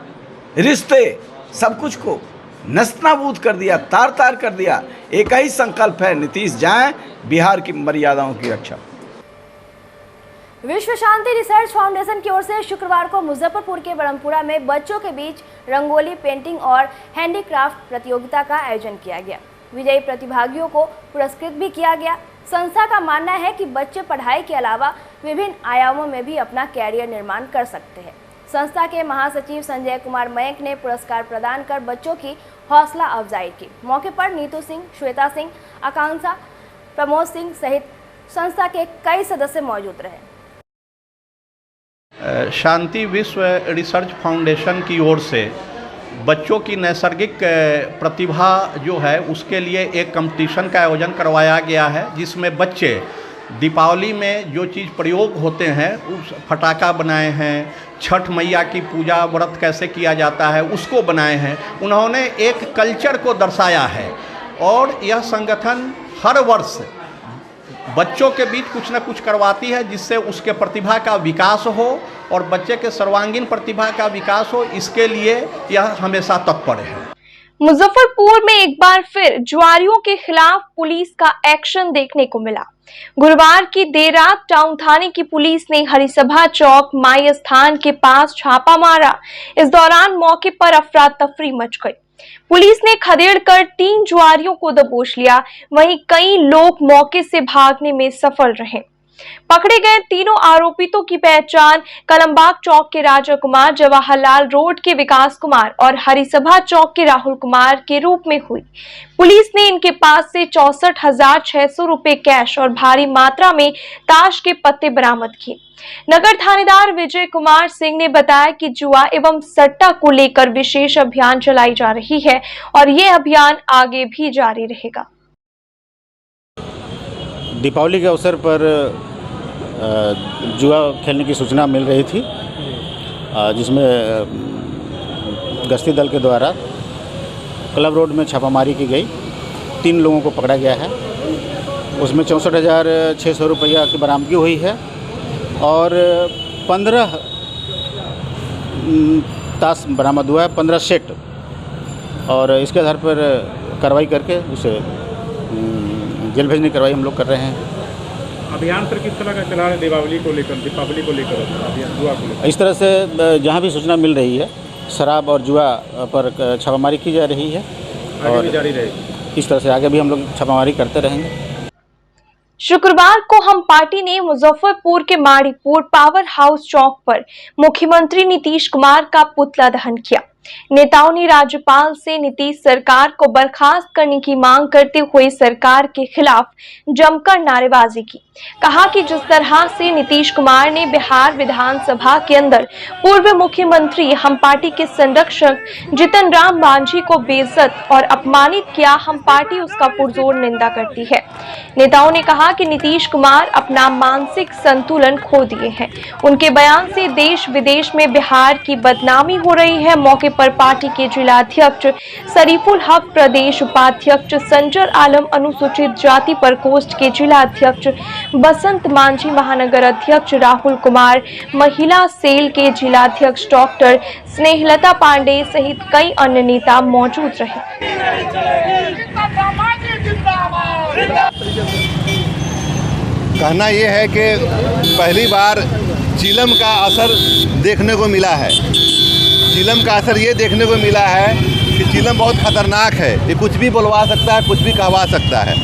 रिश्ते, सब कुछ को नस्तनाबूद कर दिया, तार तार कर दिया। एक ही संकल्प है, नीतीश जाएं, बिहार की मर्यादाओं की रक्षा। विश्व शांति रिसर्च फाउंडेशन की ओर से शुक्रवार को मुजफ्फरपुर के बरमपुरा में बच्चों के बीच रंगोली, पेंटिंग और हैंडीक्राफ्ट प्रतियोगिता का आयोजन किया गया। विजयी प्रतिभागियों को पुरस्कृत भी किया गया। संस्था का मानना है कि बच्चे पढ़ाई के अलावा विभिन्न आयामों में भी अपना कैरियर निर्माण कर सकते हैं। संस्था के महासचिव संजय कुमार मयंक ने पुरस्कार प्रदान कर बच्चों की हौसला अफजाई की। मौके पर नीतू सिंह, श्वेता सिंह, आकांक्षा, प्रमोद सिंह सहित संस्था के कई सदस्य मौजूद रहे। शांति विश्व रिसर्च फाउंडेशन की ओर से बच्चों की नैसर्गिक प्रतिभा जो है उसके लिए एक कंपटीशन का आयोजन करवाया गया है, जिसमें बच्चे दीपावली में जो चीज़ प्रयोग होते हैं, उस फटाका बनाए हैं, छठ मैया की पूजा व्रत कैसे किया जाता है उसको बनाए हैं। उन्होंने एक कल्चर को दर्शाया है और यह संगठन हर वर्ष बच्चों के बीच कुछ न कुछ करवाती है, जिससे उसके प्रतिभा का विकास हो और बच्चे के सर्वांगीण प्रतिभा का विकास हो। इसके लिए यह हमेशा तत्पर है। मुजफ्फरपुर में एक बार फिर जुआरियों के खिलाफ पुलिस का एक्शन देखने को मिला। गुरुवार की देर रात टाउन थाने की पुलिस ने हरिसभा चौक माई स्थान के पास छापा मारा। इस दौरान मौके पर अफरा तफरी मच गई। पुलिस ने खदेड़ कर 3 जुआरियों को दबोच लिया। वहीं कई लोग मौके से भागने में सफल रहे। पकड़े गए तीनों आरोपितों की पहचान कलमबाग चौक के राजा कुमार, जवाहरलाल रोड के विकास कुमार और हरिसभा चौक के राहुल कुमार के रूप में हुई। पुलिस ने इनके पास से 64,600 रुपए कैश और भारी मात्रा में ताश के पत्ते बरामद किए। नगर थानेदार विजय कुमार सिंह ने बताया कि जुआ एवं सट्टा को लेकर विशेष अभियान चलाई जा रही है और ये अभियान आगे भी जारी रहेगा। दीपावली के अवसर पर जुआ खेलने की सूचना मिल रही थी जिसमें गश्ती दल के द्वारा क्लब रोड में छापामारी की गई। 3 लोगों को पकड़ा गया है। उसमें 64,600 रुपया की बरामदगी हुई है और 15 ताश बरामद हुआ है, 15 सेट, और इसके आधार पर कार्रवाई करके उसे जेल भेजने की कार्रवाई हम लोग कर रहे हैं। अभियान सर किस तरह का चला है दीपावली को लेकर अभियान जुआ को लेकर? इस तरह से जहाँ भी सूचना मिल रही है शराब और जुआ पर छापामारी की जा रही है आगे भी जारी रहेगी। इस तरह से आगे भी हम लोग छापामारी करते रहेंगे। शुक्रवार को हम पार्टी ने मुजफ्फरपुर के माड़ीपुर पावर हाउस चौक पर मुख्यमंत्री नीतीश कुमार का पुतला दहन किया। नेताओं ने राज्यपाल से नीतीश सरकार को बर्खास्त करने की मांग करते हुए सरकार के खिलाफ जमकर नारेबाजी की। कहा कि जिस तरह से नीतीश कुमार ने बिहार विधानसभा के अंदर पूर्व मुख्यमंत्री हम पार्टी के संरक्षक जीतन राम मांझी को बेइज्जत और अपमानित किया, हम पार्टी उसका पुरजोर निंदा करती है। नेताओं ने कहा कि नीतीश कुमार अपना मानसिक संतुलन खो दिए हैं। उनके बयान से देश विदेश में बिहार की बदनामी हो रही है। मौके पर पार्टी के जिलाध्यक्ष शरीफुल हक, प्रदेश उपाध्यक्ष संजर आलम, अनुसूचित जाति प्रकोष्ठ के जिलाध्यक्ष बसंत मांझी, महानगर अध्यक्ष राहुल कुमार, महिला सेल के जिलाध्यक्ष डॉक्टर स्नेहलता पांडे सहित कई अन्य नेता मौजूद रहे। कहना यह है कि पहली बार चिलम का असर देखने को मिला है। चिलम का असर ये देखने को मिला है कि चिलम बहुत खतरनाक है। ये कुछ भी बुलवा सकता है, कुछ भी कहवा सकता है।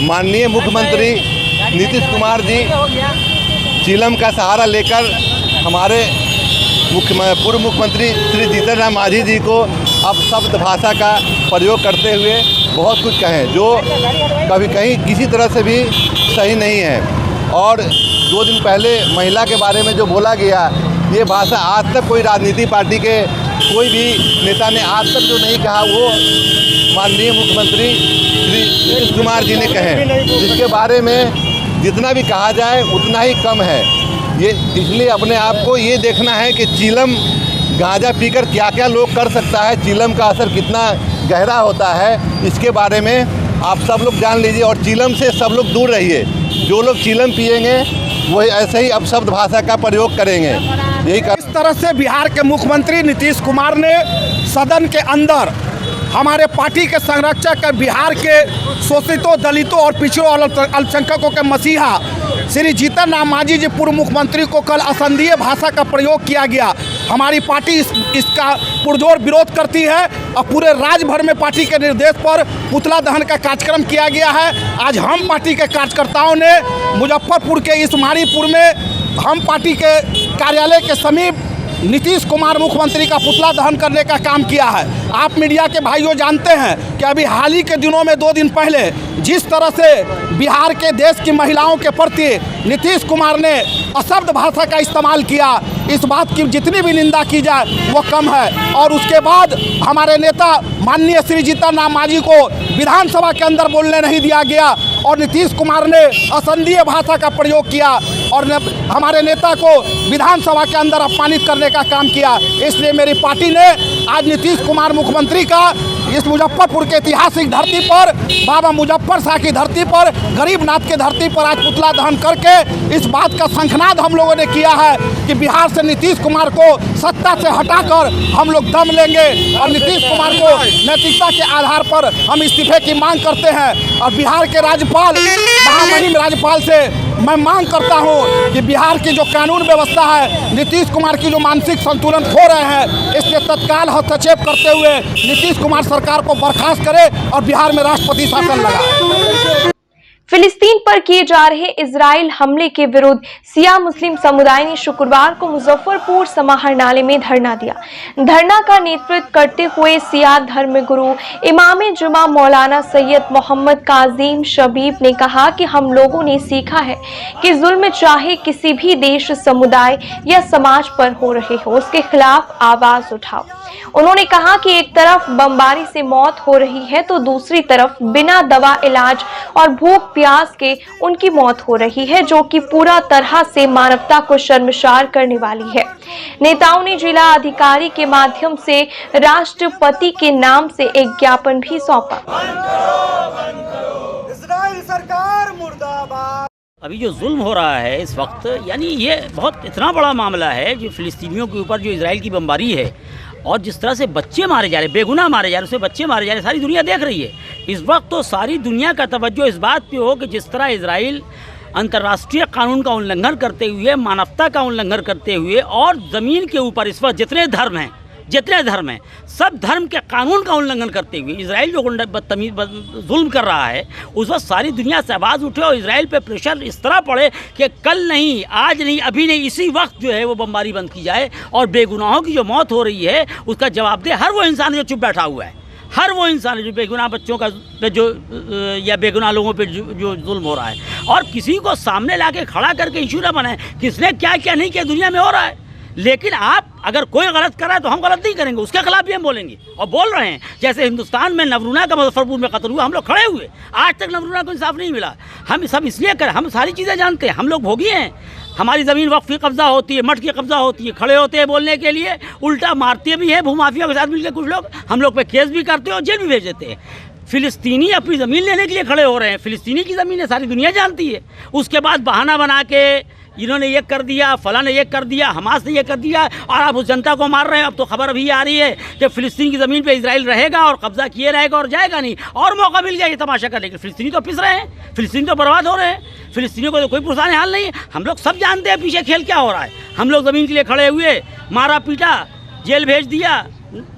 माननीय मुख्यमंत्री नीतीश कुमार जी चिलम का सहारा लेकर हमारे पूर्व मुख्यमंत्री श्री जीतन राम मांझी जी को अब शब्द भाषा का प्रयोग करते हुए बहुत कुछ कहें जो कभी कहीं किसी तरह से भी सही नहीं है। और 2 दिन पहले महिला के बारे में जो बोला गया, ये भाषा आज तक कोई राजनीतिक पार्टी के कोई भी नेता ने आज तक जो नहीं कहा वो माननीय मुख्यमंत्री श्री नीतीश कुमार जी ने कहे, जिसके बारे में जितना भी कहा जाए उतना ही कम है। ये इसलिए अपने आप को ये देखना है कि चिलम गांजा पीकर क्या क्या लोग कर सकता है, चिलम का असर कितना गहरा होता है, इसके बारे में आप सब लोग जान लीजिए। और चिलम से सब लोग दूर रहिए। जो लोग चिलम पिएंगे वो ऐसे ही अपशब्द भाषा का प्रयोग करेंगे। यही इस तरह से बिहार के मुख्यमंत्री नीतीश कुमार ने सदन के अंदर हमारे पार्टी के संरक्षक, बिहार के शोषितों, दलितों और पिछड़ों और अल्पसंख्यकों के मसीहा श्री जीतन राम मांझी जी पूर्व मुख्यमंत्री को कल असंदीय भाषा का प्रयोग किया गया। हमारी पार्टी इसका पुरजोर विरोध करती है और पूरे राज्य भर में पार्टी के निर्देश पर पुतला दहन का कार्यक्रम किया गया है। आज हम पार्टी के कार्यकर्ताओं ने मुजफ्फरपुर के इस माड़ीपुर में हम पार्टी के कार्यालय के समीप नीतीश कुमार मुख्यमंत्री का पुतला दहन करने का काम किया है। आप मीडिया के भाइयों जानते हैं कि अभी हाल ही के दिनों में 2 दिन पहले जिस तरह से बिहार के देश की महिलाओं के प्रति नीतीश कुमार ने अशब्द भाषा का इस्तेमाल किया, इस बात की जितनी भी निंदा की जाए वो कम है। और उसके बाद हमारे नेता माननीय श्री जीतन राम मांझी को विधानसभा के अंदर बोलने नहीं दिया गया और नीतीश कुमार ने असंदीय भाषा का प्रयोग किया और हमारे नेता को विधानसभा के अंदर अपमानित करने का काम किया। इसलिए मेरी पार्टी ने आज नीतीश कुमार मुख्यमंत्री का इस मुजफ्फरपुर के ऐतिहासिक धरती पर, बाबा मुजफ्फर शाह की धरती पर, गरीबनाथ की धरती पर आज पुतला दहन करके इस बात का शंखनाद हम लोगों ने किया है कि बिहार से नीतीश कुमार को सत्ता से हटाकर हम लोग दम लेंगे और नीतीश कुमार को नैतिकता के आधार पर हम इस्तीफे की मांग करते हैं। और बिहार के राज्यपाल, महामहिम राज्यपाल से मैं मांग करता हूं कि बिहार की जो कानून व्यवस्था है, नीतीश कुमार की जो मानसिक संतुलन खो रहे हैं, इसलिए तत्काल हस्तक्षेप करते हुए नीतीश कुमार सरकार को बर्खास्त करे और बिहार में राष्ट्रपति शासन लगाए। फिलिस्तीन पर किए जा रहे इजराइल हमले के विरुद्ध सिया मुस्लिम समुदाय ने शुक्रवार को मुजफ्फरपुर समाहरणालय में धरना दिया। धरना का नेतृत्व करते हुए सिया धर्मगुरु इमाम जुमा मौलाना सैयद मोहम्मद काजिम शबीब ने कहा कि हम लोगों ने सीखा है कि जुल्म चाहे किसी भी देश, समुदाय या समाज पर हो रहे हो, उसके खिलाफ आवाज उठाओ। उन्होंने कहा कि एक तरफ बमबारी से मौत हो रही है तो दूसरी तरफ बिना दवा, इलाज और भूख प्यास के उनकी मौत हो रही है, जो कि पूरा तरह से मानवता को शर्मसार करने वाली है। नेताओं ने जिला अधिकारी के माध्यम से राष्ट्रपति के नाम से एक ज्ञापन भी सौंपा। इजराइल सरकार मुर्दाबाद। अभी जो जुल्म हो रहा है इस वक्त, यानी ये बहुत इतना बड़ा मामला है जो फिलिस्तीनियों के ऊपर जो इजराइल की बमबारी है और जिस तरह से बच्चे मारे जा रहे, बेगुनाह मारे जा रहे, उसमें बच्चे मारे जा रहे, सारी दुनिया देख रही है। इस वक्त तो सारी दुनिया का तवज्जो इस बात पे हो कि जिस तरह इजराइल अंतर्राष्ट्रीय कानून का उल्लंघन करते हुए, मानवता का उल्लंघन करते हुए और ज़मीन के ऊपर इस वक्त जितने धर्म हैं सब धर्म के कानून का उल्लंघन करते हुए इजराइल जो बदतमीज जुल्म कर रहा है, उस वक्त सारी दुनिया से आवाज़ उठे और इजराइल पे प्रेशर इस तरह पड़े कि कल नहीं, आज नहीं, अभी नहीं, इसी वक्त जो है वो बमबारी बंद की जाए और बेगुनाहों की जो मौत हो रही है उसका जवाब दे हर वो इंसान जो चुप बैठा हुआ है, हर वो इंसान जो बेगुनाह बच्चों का पे जो या बेगुनाह लोगों पे जो जुल्म हो रहा है। और किसी को सामने ला के खड़ा करके इशू ना बनाए किसने क्या क्या नहीं किया दुनिया में हो रहा है। लेकिन आप अगर कोई गलत कर रहा है तो हम गलत नहीं करेंगे, उसके खिलाफ भी हम बोलेंगे और बोल रहे हैं। जैसे हिंदुस्तान में नवरूना का मुजफ्फरपुर में कत्ल हुआ, हम लोग खड़े हुए, आज तक नवरूना को इंसाफ नहीं मिला। हम सब इसलिए कर, हम सारी चीज़ें जानते हैं, हम लोग भोगी हैं। हमारी ज़मीन वक्फ की कब्जा होती है, मठ की कब्जा होती है, खड़े होते हैं बोलने के लिए, उल्टा मारते भी हैं भूमाफिया के साथ मिलकर कुछ लोग, हम लोग पे केस भी करते हैं और जेल भी भेज देते हैं। फिलिस्तीनी अपनी ज़मीन लेने के लिए खड़े हो रहे हैं, फिलिस्तीनी की ज़मीन है, सारी दुनिया जानती है। उसके बाद बहाना बना के इन्होंने ये कर दिया, फलां ने ये कर दिया, हमास ने ये कर दिया और आप उस जनता को मार रहे हैं। अब तो खबर अभी आ रही है कि फ़िलिस्तीन की ज़मीन पे इजराइल रहेगा और कब्जा किए रहेगा और जाएगा नहीं, और मौका मिल गया ये तमाशा करने के। फ़िलिस्तीनी तो पिस रहे हैं, फ़िलिस्तीनी तो बर्बाद हो रहे हैं, फ़िलिस्तीनियों को तो कोई पुरसान हाल नहीं है। हम लोग सब जानते हैं पीछे खेल क्या हो रहा है। हम लोग ज़मीन के लिए खड़े हुए, मारा पीटा, जेल भेज दिया,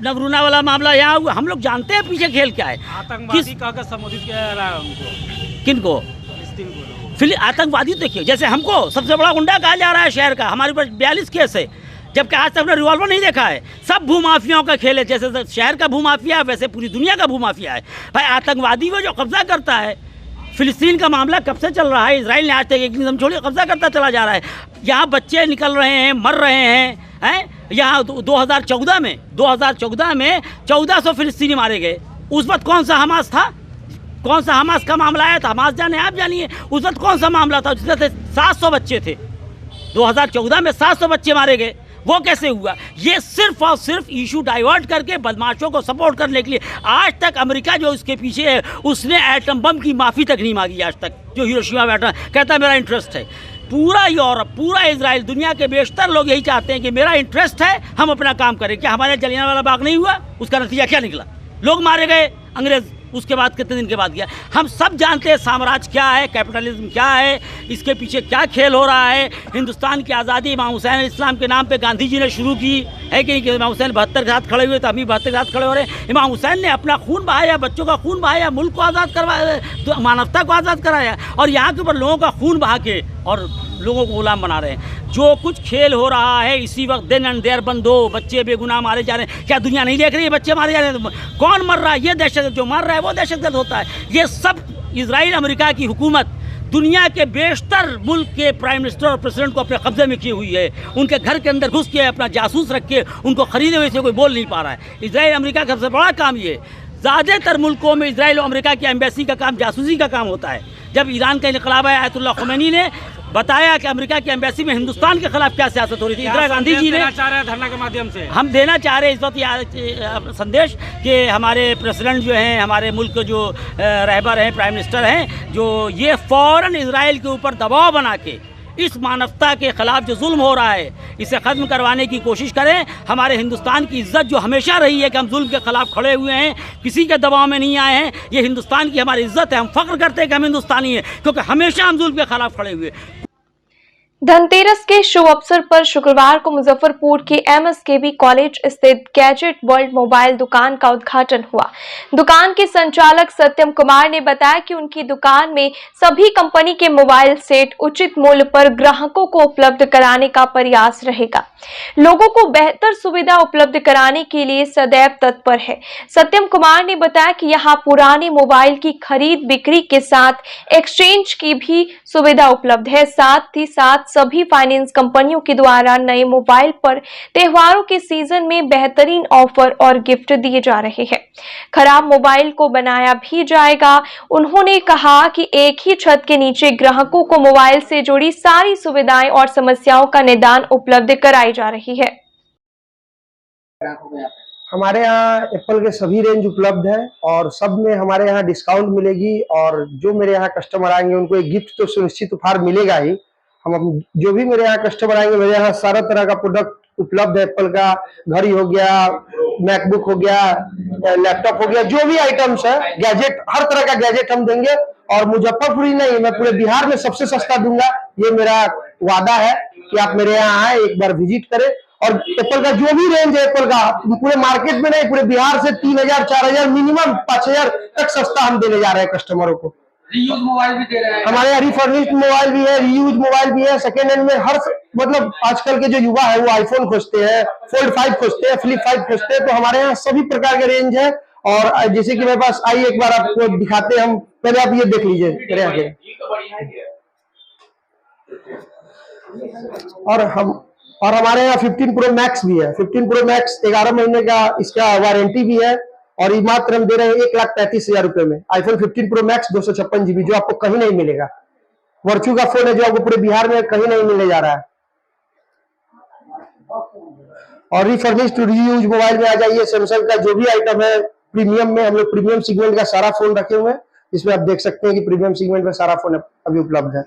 नवरूना वाला मामला यहाँ हुआ, हम लोग जानते हैं पीछे खेल क्या है। आतंकवादी कहकर संबोधित किया जा रहा है उनको, किनको? फिर आतंकवादी देखिए, जैसे हमको सबसे बड़ा गुंडा कहा जा रहा है शहर का, हमारे ऊपर 42 केस है, जबकि आज तक हमने रिवॉल्वर नहीं देखा है। सब भूमाफियाओं का खेल है, जैसे शहर का भूमाफिया है वैसे पूरी दुनिया का भूमाफिया है। भाई आतंकवादी वो जो कब्जा करता है, फिलिस्तीन का मामला कब से चल रहा है, इजराइल ने आज तक एक निज़म छोड़िए कब्जा करता चला जा रहा है। यहाँ बच्चे निकल रहे हैं, मर रहे हैं। यहाँ 2014 में 1400 फिलिस्तीनी मारे गए। उस वक्त कौन सा हमास था, कौन सा हमास का मामला आया था, हमास जाने आप जानिए। उस वक्त कौन सा मामला था जिसमें 700 बच्चे थे, 2014 में 700 बच्चे मारे गए। वो कैसे हुआ? ये सिर्फ और सिर्फ इशू डाइवर्ट करके बदमाशों को सपोर्ट करने के लिए। आज तक अमेरिका जो उसके पीछे है उसने एटम बम की माफ़ी तक नहीं मांगी आज तक। जो हिरोशिमा में एटम कहता है मेरा इंटरेस्ट है, पूरा यूरोप, पूरा इजराइल, दुनिया के बेशतर लोग यही चाहते हैं कि मेरा इंटरेस्ट है, हम अपना काम करें। क्या हमारे जलियांवाला बाग नहीं हुआ? उसका नतीजा क्या निकला? लोग मारे गए अंग्रेज, उसके बाद कितने दिन के बाद गया। हम सब जानते हैं साम्राज्य क्या है, कैपिटलिज्म क्या है, इसके पीछे क्या खेल हो रहा है। हिंदुस्तान की आज़ादी इमाम हुसैन इस्लाम के नाम पे गांधी जी ने शुरू की है कि इमाम हुसैन 72 के साथ खड़े हुए, तो अभी 72 के साथ खड़े हो रहे हैं। इमाम हुसैन ने अपना खून बहाया, बच्चों का खून बहाया, मुल्क को आज़ाद करवाया, तो मानवता को आज़ाद कराया, और यहाँ के ऊपर लोगों का खून बहा के और लोगों को गुलाम बना रहे हैं। जो कुछ खेल हो रहा है इसी वक्त देन एंड देयर बंद हो, बच्चे बेगुनाह मारे जा रहे हैं। क्या दुनिया नहीं देख रही है बच्चे मारे जा रहे हैं? कौन मर रहा है? ये दहशतगर्द, जो मर रहा है वो दहशतगर्द होता है। ये सब इजराइल अमेरिका की हुकूमत दुनिया के बेशतर मुल्क के प्राइम मिनिस्टर और प्रेसिडेंट को अपने कब्जे में की हुई है। उनके घर के अंदर घुस के अपना जासूस रख के उनको खरीदे हुए से कोई बोल नहीं पा रहा है। इजराइल अमेरिका का सबसे बड़ा काम ये, ज़्यादातर मुल्कों में इजराइल और अमेरिका की एम्बेसी का काम जासूसी का काम होता है। जब ईरान का इनकलाब आया, आयतुल्लाह खुमैनी ने बताया कि अमेरिका की एम्बेसी में हिंदुस्तान के खिलाफ क्या सियासत हो रही थी। इंदिरा गांधी जी ने धरना के माध्यम से हम देना चाह रहे हैं इस वक्त संदेश कि हमारे प्रेसिडेंट जो हैं, हमारे मुल्क के जो रहबर हैं, प्राइम मिनिस्टर हैं, जो ये फ़ौरन इजराइल के ऊपर दबाव बना के इस मानवता के ख़िलाफ़ जो जुल्म हो रहा है इसे ख़त्म करवाने की कोशिश करें। हमारे हिंदुस्तान की इज़्ज़त जो हमेशा रही है कि हम जुल्म के ख़िलाफ़ खड़े हुए हैं, किसी के दबाव में नहीं आए हैं, ये हिंदुस्तान की हमारी इज़्ज़त है। हम फ़ख्र करते हैं कि हम हिंदुस्तानी हैं क्योंकि हमेशा हम जुल्म के ख़िलाफ़ खड़े हुए। धनतेरस के शुभ अवसर पर शुक्रवार को मुजफ्फरपुर के एमएसकेबी कॉलेज स्थित गैजेट वर्ल्ड मोबाइल दुकान का उद्घाटन हुआ। दुकान के संचालक सत्यम कुमार ने बताया कि उनकी दुकान में सभी कंपनी के मोबाइल सेट उचित मूल्य पर ग्राहकों को उपलब्ध कराने का प्रयास रहेगा। लोगों को बेहतर सुविधा उपलब्ध कराने के लिए सदैव तत्पर है। सत्यम कुमार ने बताया कि यहाँ पुराने मोबाइल की खरीद बिक्री के साथ एक्सचेंज की भी सुविधा उपलब्ध है। साथ ही साथ सभी फाइनेंस कंपनियों के द्वारा नए मोबाइल पर त्योहारों के सीजन में बेहतरीन ऑफर और गिफ्ट दिए जा रहे हैं। खराब मोबाइल को बनाया भी जाएगा। उन्होंने कहा कि एक ही छत के नीचे ग्राहकों को मोबाइल से जुड़ी सारी सुविधाएं और समस्याओं का निदान उपलब्ध कराई जा रही है। हमारे यहाँ एप्पल के सभी रेंज उपलब्ध है और सब में हमारे यहाँ डिस्काउंट मिलेगी और जो मेरे यहाँ कस्टमर आएंगे उनको एक गिफ्ट तो सुनिश्चित उपहार मिलेगा ही। हम जो भी मेरे यहाँ कस्टमर आएंगे मेरे यहाँ सारा तरह का प्रोडक्ट उपलब्ध है। एप्पल का घड़ी हो गया, मैकबुक हो गया, लैपटॉप हो गया, जो भी आइटम्स है, गैजेट, हर तरह का गैजेट हम देंगे। और मुजफ्फरपुर ही नहीं, मैं पूरे बिहार में सबसे सस्ता दूंगा, ये मेरा वादा है कि आप मेरे यहाँ आए, एक बार विजिट करें। और एप्पल का जो भी रेंज है एप्पल का पूरे मार्केट में नहीं, पूरे बिहार से 3000, 4000, मिनिमम 5000 तक सस्ता हम देने जा रहे हैं कस्टमरों को। रीयूज मोबाइल भी दे रहे हैं हमारे यहाँ, रिफर्निश्ड मोबाइल भी है, रीयूज मोबाइल भी है, सेकेंड हैंड में हर, मतलब आजकल के जो युवा है वो आईफोन खोजते हैं, फोल्ड 5 खोजते हैं, फ्लिप 5 खोजते हैं, तो हमारे यहाँ सभी प्रकार के रेंज है। और जैसे कि मेरे पास आइए एक बार आपको दिखाते हैं, हम पहले आप ये देख लीजिए मेरे आगे। और हमारे यहाँ 15 प्रो मैक्स भी है। 15 प्रो मैक्स 11 महीने का इसका वारंटी भी है और ये मात्र हम दे रहे हैं 1,35,000 रुपए में। आईफोन 15 प्रो मैक्स 256 GB जो आपको कहीं नहीं मिलेगा। वर्चू का फोन है जो आपको पूरे बिहार में कहीं नहीं मिलने जा रहा है। और रिफर्निश्ड रीयूज मोबाइल में आ जाइए, सैमसंग का जो भी आइटम है प्रीमियम में, हम लोग प्रीमियम सेगमेंट का सारा फोन रखे हुए हैं। इसमें आप देख सकते हैं कि प्रीमियम सेगमेंट में सारा फोन अभी उपलब्ध है।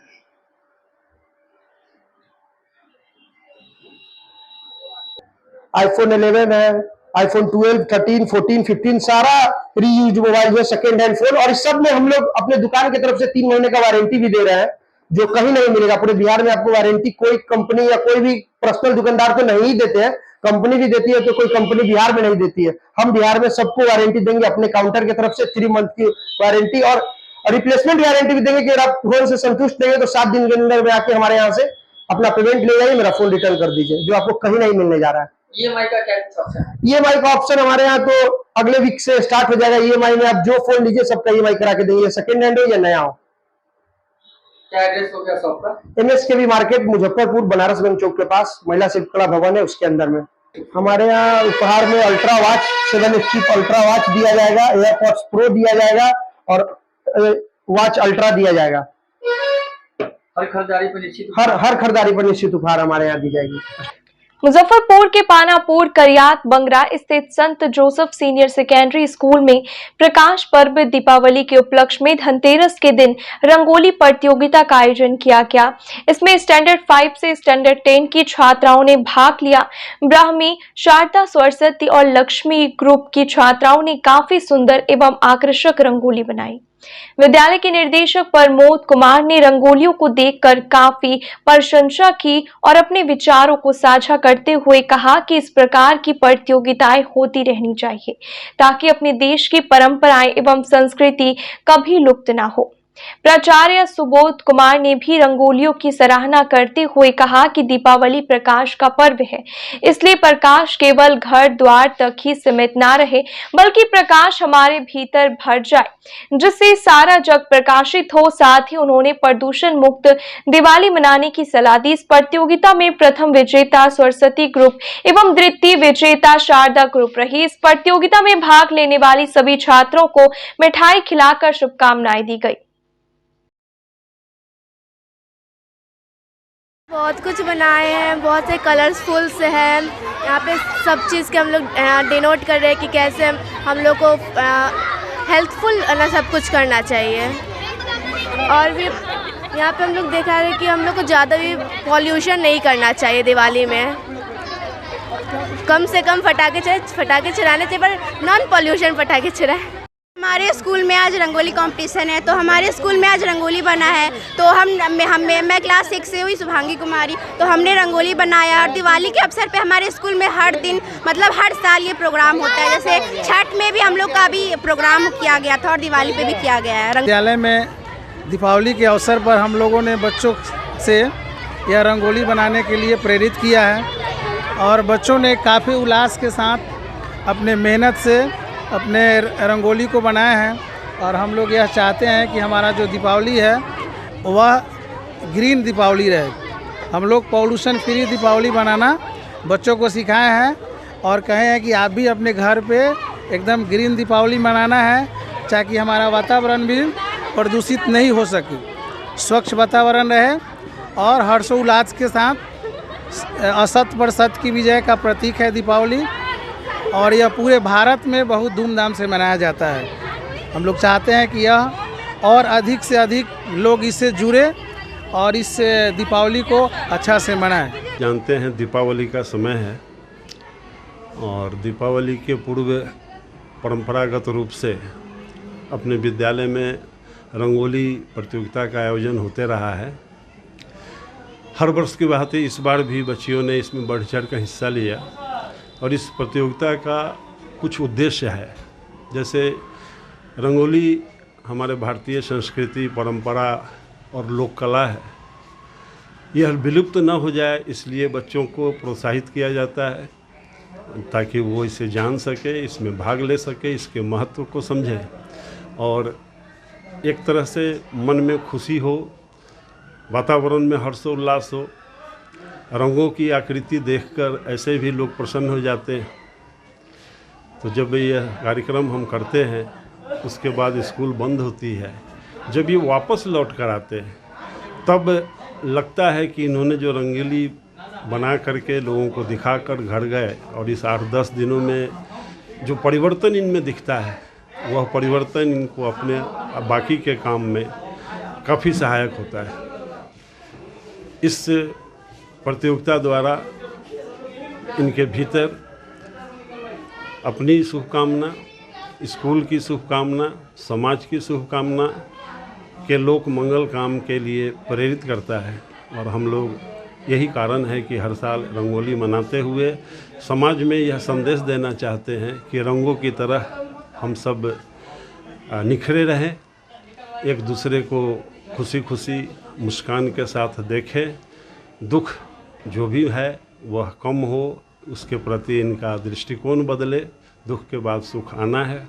आईफोन 11 है, आईफोन 12, 13, 14, 15 सारा रीयूज मोबाइल है, सेकेंड हैंड फोन। और इस सब में हम लोग अपने दुकान की तरफ से 3 महीने का वारंटी भी दे रहे हैं जो कहीं नहीं मिलेगा। पूरे बिहार में आपको वारंटी कोई कंपनी या कोई भी पर्सनल दुकानदार तो नहीं देते हैं, कंपनी भी देती है तो कोई कंपनी बिहार में नहीं देती है। हम बिहार में सबको वारंटी देंगे अपने काउंटर की तरफ से 3 मंथ की वारंटी और रिप्लेसमेंट गारंटी भी देंगे कि अगर आप फोन से संतुष्ट नहीं है तो 7 दिन के अंदर में आके हमारे यहाँ से अपना पेमेंट ले जाइए, मेरा फोन रिटर्न कर दीजिए, जो आपको कहीं नहीं मिलने जा रहा है। EMI का क्या ऑप्शन है? EMI का ऑप्शन हमारे यहाँ तो अगले वीक से स्टार्ट हो जाएगा। EMI में आप जो फोन लीजिए सबका EMI करा के देंगे, सेकेंड हैंड हो या नया हो। क्या एड्रेस हो गया शॉप का? MSKV मार्केट, मुजफ्फरपुर, बनारस गंज चौक के पास महिला शिल्पकला भवन है, उसके अंदर में। हमारे यहाँ उपहार में ultra watch, 7 chip ultra watch दिया जाएगा, एयरपॉड्स प्रो दिया जाएगा और वॉच अल्ट्रा दिया जाएगा। हर खरीदारी पर निश्चित हर खरीदारी पर निश्चित उपहार हमारे यहाँ दी जाएगी। मुजफ्फरपुर के पानापुर करियात बंगरा स्थित संत जोसेफ सीनियर सेकेंडरी स्कूल में प्रकाश पर्व दीपावली के उपलक्ष्य में धनतेरस के दिन रंगोली प्रतियोगिता का आयोजन किया गया। इसमें स्टैंडर्ड 5 से स्टैंडर्ड 10 की छात्राओं ने भाग लिया। ब्राह्मी, शारदा, सरस्वती और लक्ष्मी ग्रुप की छात्राओं ने काफी सुंदर एवं आकर्षक रंगोली बनाई। विद्यालय के निदेशक प्रमोद कुमार ने रंगोलियों को देखकर काफी प्रशंसा की और अपने विचारों को साझा करते हुए कहा कि इस प्रकार की प्रतियोगिताएं होती रहनी चाहिए ताकि अपने देश की परंपराएं एवं संस्कृति कभी लुप्त ना हो। प्राचार्य सुबोध कुमार ने भी रंगोलियों की सराहना करते हुए कहा कि दीपावली प्रकाश का पर्व है, इसलिए प्रकाश केवल घर द्वार तक ही सीमित ना रहे बल्कि प्रकाश हमारे भीतर भर जाए जिससे सारा जग प्रकाशित हो। साथ ही उन्होंने प्रदूषण मुक्त दिवाली मनाने की सलाह दी। इस प्रतियोगिता में प्रथम विजेता सरस्वती ग्रुप एवं द्वितीय विजेता शारदा ग्रुप रही। इस प्रतियोगिता में भाग लेने वाली सभी छात्रों को मिठाई खिलाकर शुभकामनाएं दी गई। बहुत कुछ बनाए हैं, बहुत से कलरफुल से हैं। यहाँ पे सब चीज़ के हम लोग डिनोट कर रहे हैं कि कैसे हम लोग को हेल्थफुल ना सब कुछ करना चाहिए। और भी यहाँ पे हम लोग देखा रहे हैं कि हम लोग को ज़्यादा भी पॉल्यूशन नहीं करना चाहिए। दिवाली में कम से कम पटाखे चलाने चाहिए पर नॉन पॉल्यूशन पटाखे चलाए। हमारे स्कूल में आज रंगोली कंपटीशन है, तो हमारे स्कूल में आज रंगोली बना है। तो मैं क्लास 6 से हुई, शुभांगी कुमारी, तो हमने रंगोली बनाया। और दिवाली के अवसर पे हमारे स्कूल में हर दिन मतलब हर साल ये प्रोग्राम होता है। जैसे छठ में भी हम लोग का भी प्रोग्राम किया गया था और दिवाली पे भी किया गया है। विद्यालय में दीपावली के अवसर पर हम लोगों ने बच्चों से यह रंगोली बनाने के लिए प्रेरित किया है और बच्चों ने काफ़ी उल्लास के साथ अपने मेहनत से अपने रंगोली को बनाया है। और हम लोग यह चाहते हैं कि हमारा जो दीपावली है वह ग्रीन दीपावली रहे, हम लोग पॉल्यूशन फ्री दीपावली बनाना बच्चों को सिखाए हैं और कहे हैं कि आप भी अपने घर पे एकदम ग्रीन दीपावली मनाना है, ताकि हमारा वातावरण भी प्रदूषित नहीं हो सके, स्वच्छ वातावरण रहे और हर्षोल्लास के साथ असत पर सत्य की विजय का प्रतीक है दीपावली। और यह पूरे भारत में बहुत धूमधाम से मनाया जाता है। हम लोग चाहते हैं कि यह और अधिक से अधिक लोग इससे जुड़े और इस दीपावली को अच्छा से मनाएं। जानते हैं दीपावली का समय है और दीपावली के पूर्व परंपरागत रूप से अपने विद्यालय में रंगोली प्रतियोगिता का आयोजन होते रहा है। हर वर्ष की बात है, इस बार भी बच्चियों ने इसमें बढ़ चढ़ कर हिस्सा लिया और इस प्रतियोगिता का कुछ उद्देश्य है। जैसे रंगोली हमारे भारतीय संस्कृति, परंपरा और लोक कला है, यह विलुप्त न हो जाए इसलिए बच्चों को प्रोत्साहित किया जाता है ताकि वो इसे जान सके, इसमें भाग ले सके, इसके महत्व को समझे और एक तरह से मन में खुशी हो, वातावरण में हर्षोल्लास हो। रंगों की आकृति देखकर ऐसे भी लोग प्रसन्न हो जाते हैं। तो जब यह कार्यक्रम हम करते हैं उसके बाद स्कूल बंद होती है, जब ये वापस लौट कर आते हैं तब लगता है कि इन्होंने जो रंगोली बना करके लोगों को दिखाकर घर गए और इस 8-10 दिनों में जो परिवर्तन इनमें दिखता है वह परिवर्तन इनको अपने बाकी के काम में काफ़ी सहायक होता है। इस प्रतियोगिता द्वारा इनके भीतर अपनी शुभकामना, स्कूल की शुभकामना, समाज की शुभकामना के लोक मंगल काम के लिए प्रेरित करता है और हम लोग यही कारण है कि हर साल रंगोली मनाते हुए समाज में यह संदेश देना चाहते हैं कि रंगों की तरह हम सब निखरे रहें, एक दूसरे को खुशी खुशी मुस्कान के साथ देखें, दुख जो भी है वह कम हो, उसके प्रति इनका दृष्टिकोण बदले, दुख के बाद सुख आना है।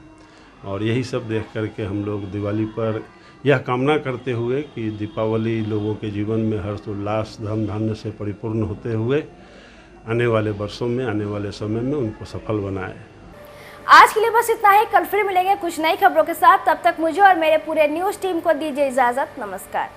और यही सब देख करके हम लोग दिवाली पर यह कामना करते हुए कि दीपावली लोगों के जीवन में हर्षोल्लास, धन धान्य से परिपूर्ण होते हुए आने वाले वर्षों में, आने वाले समय में उनको सफल बनाए। आज के लिए बस इतना ही। कल फिर मिलेंगे कुछ नई खबरों के साथ। तब तक मुझे और मेरे पूरे न्यूज़ टीम को दीजिए इजाज़त। नमस्कार।